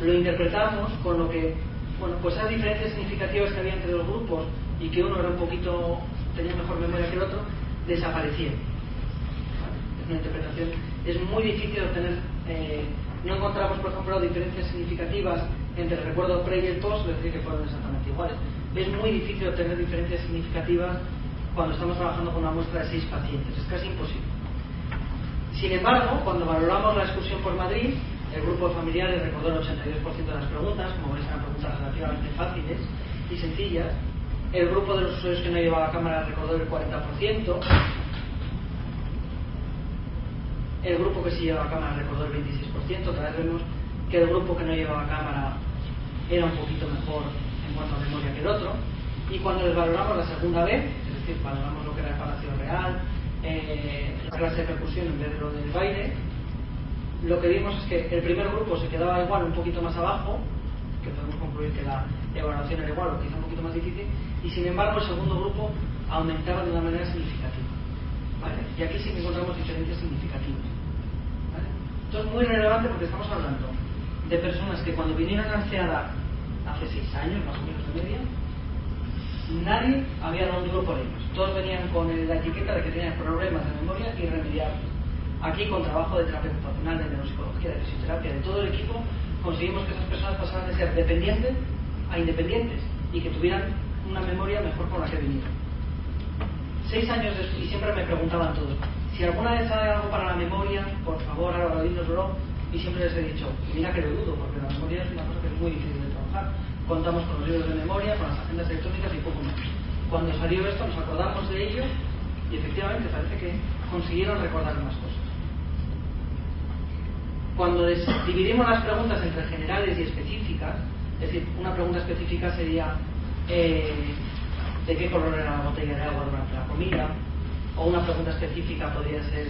Lo interpretamos con lo que, bueno, pues esas diferencias significativas que había entre los grupos y que uno era un poquito, tenía mejor memoria que el otro, desaparecieron. Es una interpretación, es muy difícil obtener, no encontramos, por ejemplo, diferencias significativas entre el recuerdo pre y el post, es decir, que fueron exactamente iguales. Es muy difícil obtener diferencias significativas cuando estamos trabajando con una muestra de 6 pacientes, es casi imposible. Sin embargo, cuando valoramos la excursión por Madrid, el grupo de familiares recordó el 82% de las preguntas, como veis eran preguntas relativamente fáciles y sencillas. El grupo de los usuarios que no llevaba cámara recordó el 40%. El grupo que sí llevaba cámara recordó el 26%. Cada vez vemos que el grupo que no llevaba cámara era un poquito mejor en cuanto a memoria que el otro. Y cuando les valoramos la segunda vez, es decir, valoramos lo que era el Palacio Real, la clase de percusión en vez de lo del baile, lo que vimos es que el primer grupo se quedaba igual, un poquito más abajo, que podemos concluir que la evaluación era igual o quizá un poquito más difícil, y sin embargo el segundo grupo aumentaba de una manera significativa. ¿Vale? Y aquí sí que encontramos diferencias significativas. ¿Vale? Esto es muy relevante porque estamos hablando de personas que cuando vinieron a CEADA hace 6 años, más o menos de media, nadie había dado un duro por ellos. Todos venían con la etiqueta de que tenían problemas de memoria y irremediables. Aquí, con trabajo de terapia ocupacional, de neuropsicología, de fisioterapia, de todo el equipo, conseguimos que esas personas pasaran de ser dependientes a independientes y que tuvieran una memoria mejor con la que vinieron. 6 años después, y siempre me preguntaban todos, si alguna vez hay algo para la memoria, por favor, ahora dínoslo, y siempre les he dicho, y mira que lo dudo, porque la memoria es una cosa que es muy difícil de trabajar. Contamos con los libros de memoria, con las agendas electrónicas y poco más. Cuando salió esto nos acordamos de ello y efectivamente parece que consiguieron recordar más cosas. Cuando dividimos las preguntas entre generales y específicas, es decir, una pregunta específica sería ¿de qué color era la botella de agua durante la comida? O una pregunta específica podría ser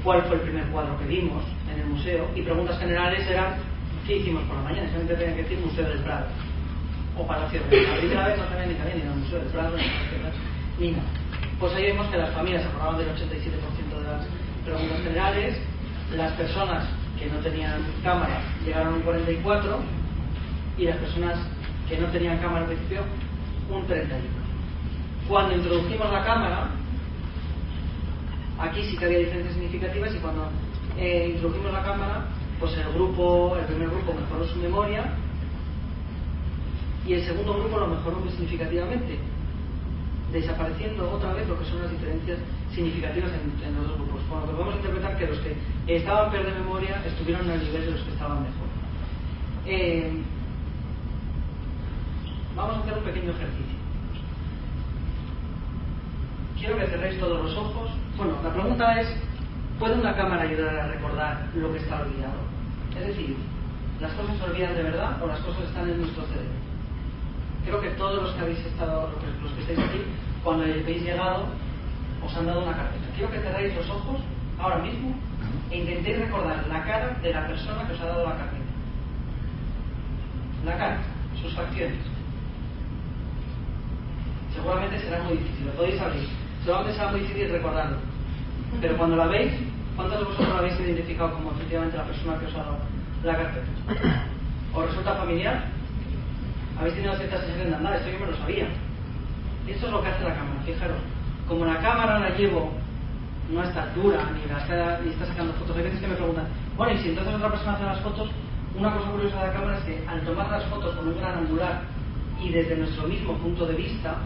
¿cuál fue el primer cuadro que vimos en el museo? Y preguntas generales eran ¿qué hicimos por la mañana? Solamente tenían que decir Museo del Prado o Palacio Real. La primera vez no tenían ni el Museo del Prado ni nada. Pues ahí vemos que las familias aprobaban del 87% preguntas generales. Las personas que no tenían cámara llegaron a un 44 y las personas que no tenían cámara al principio un 31. Cuando introdujimos la cámara, aquí sí que había diferencias significativas, y cuando introdujimos la cámara, pues el primer grupo mejoró su memoria y el segundo grupo lo mejoró muy significativamente, desapareciendo otra vez lo que son las diferencias significativas en los dos grupos. Con lo que podemos interpretar que los que estaban peor de memoria estuvieron al nivel de los que estaban mejor. Vamos a hacer un pequeño ejercicio. Quiero que cerréis todos los ojos. Bueno, la pregunta es: ¿puede una cámara ayudar a recordar lo que está olvidado? Es decir, ¿las cosas se olvidan de verdad o las cosas están en nuestro cerebro? Creo que todos los que habéis estado, los que estáis aquí, cuando habéis llegado, os han dado una carpeta. Quiero que cerréis los ojos ahora mismo e intentéis recordar la cara de la persona que os ha dado la carpeta. La cara, sus facciones. Seguramente será muy difícil, lo podéis abrir. Seguramente será muy difícil recordarlo. Pero cuando la veis, ¿cuántos de vosotros la habéis identificado como efectivamente la persona que os ha dado la carpeta? ¿Os resulta familiar? ¿Habéis tenido cierta sensación de andar? Esto yo me lo sabía. Y esto es lo que hace la cámara, fijaros. Como la cámara la llevo no a esta altura, ni está sacando fotos, hay veces que me preguntan, bueno, y si entonces otra persona hace las fotos, una cosa curiosa de la cámara es que al tomar las fotos con un gran angular y desde nuestro mismo punto de vista,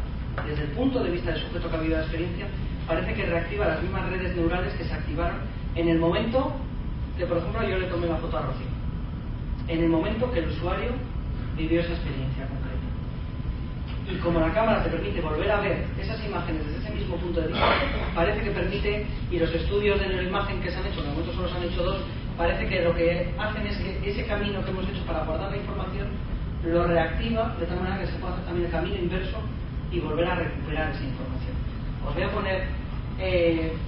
desde el punto de vista del sujeto que ha vivido la experiencia, parece que reactiva las mismas redes neurales que se activaron en el momento que, por ejemplo, yo le tomé la foto a Rocío. En el momento que el usuario vivió esa experiencia concreta. Y como la cámara te permite volver a ver esas imágenes desde ese mismo punto de vista, parece que permite, y los estudios de neuroimagen que se han hecho, de momento solo se han hecho 2, parece que lo que hacen es que ese camino que hemos hecho para guardar la información lo reactiva de tal manera que se puede hacer también el camino inverso y volver a recuperar esa información. Os voy a poner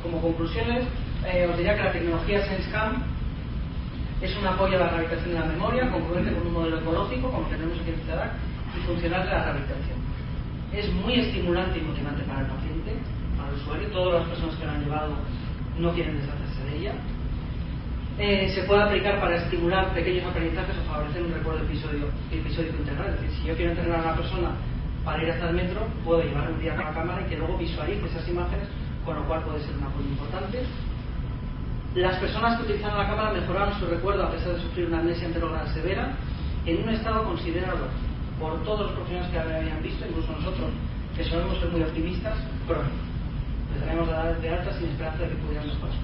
como conclusiones, os diría que la tecnología SenseCam es un apoyo a la rehabilitación de la memoria, congruente con un modelo ecológico, como tenemos aquí en CEDAC, y funcional de la rehabilitación. Es muy estimulante y motivante para el paciente, para el usuario. Todas las personas que lo han llevado no quieren deshacerse de ella. Se puede aplicar para estimular pequeños aprendizajes o favorecer un recuerdo episódico integral. Es decir, si yo quiero entrenar a una persona para ir hasta el metro, puedo llevarle un día con la cámara y que luego visualice esas imágenes, con lo cual puede ser un apoyo importante. Las personas que utilizaron la cámara mejoraron su recuerdo a pesar de sufrir una amnesia anterograde severa en un estado considerado por todos los profesionales que habían visto, incluso nosotros, que solemos ser muy optimistas, crónico. Les daremos de alta sin esperanza de que pudieran mejorar.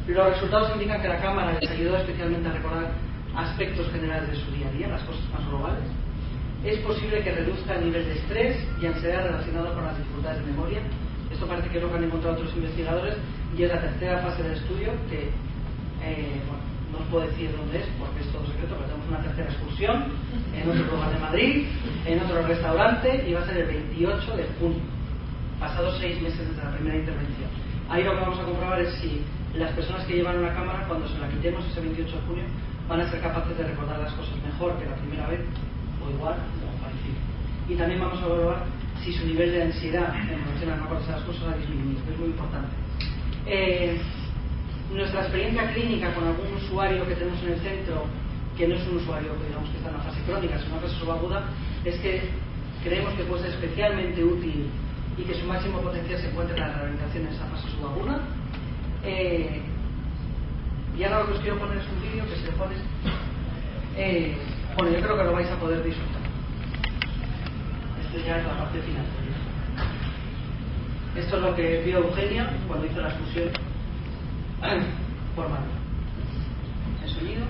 Los resultados indican que la cámara les ayudó especialmente a recordar aspectos generales de su día a día, las cosas más globales. Es posible que reduzca el nivel de estrés y ansiedad relacionado con las dificultades de memoria. Esto parece que es lo que han encontrado otros investigadores, y es la tercera fase del estudio que, no os puedo decir dónde es porque es todo secreto, pero tenemos una tercera excursión en otro lugar de Madrid, en otro restaurante, y va a ser el 28 de junio, pasados 6 meses desde la primera intervención. Ahí lo que vamos a comprobar es si las personas que llevan una cámara, cuando se la quitemos ese 28 de junio, van a ser capaces de recordar las cosas mejor que la primera vez, o igual, o parecido. Y también vamos a evaluar si su nivel de ansiedad en relación a no acordarse las cosas ha disminuido, que es muy importante. Nuestra experiencia clínica con algún usuario que tenemos en el centro, que no es un usuario que digamos que está en una fase crónica, sino una fase subaguda, es que creemos que puede ser especialmente útil y que su máximo potencial se encuentra en la rehabilitación en esa fase subaguda. Y ahora lo que os quiero poner es un vídeo que si lo pones, bueno, yo creo que lo vais a poder disfrutar. Esto ya es la parte final. Esto es lo que vio Eugenia cuando hizo la excursión por Madrid. El sonido.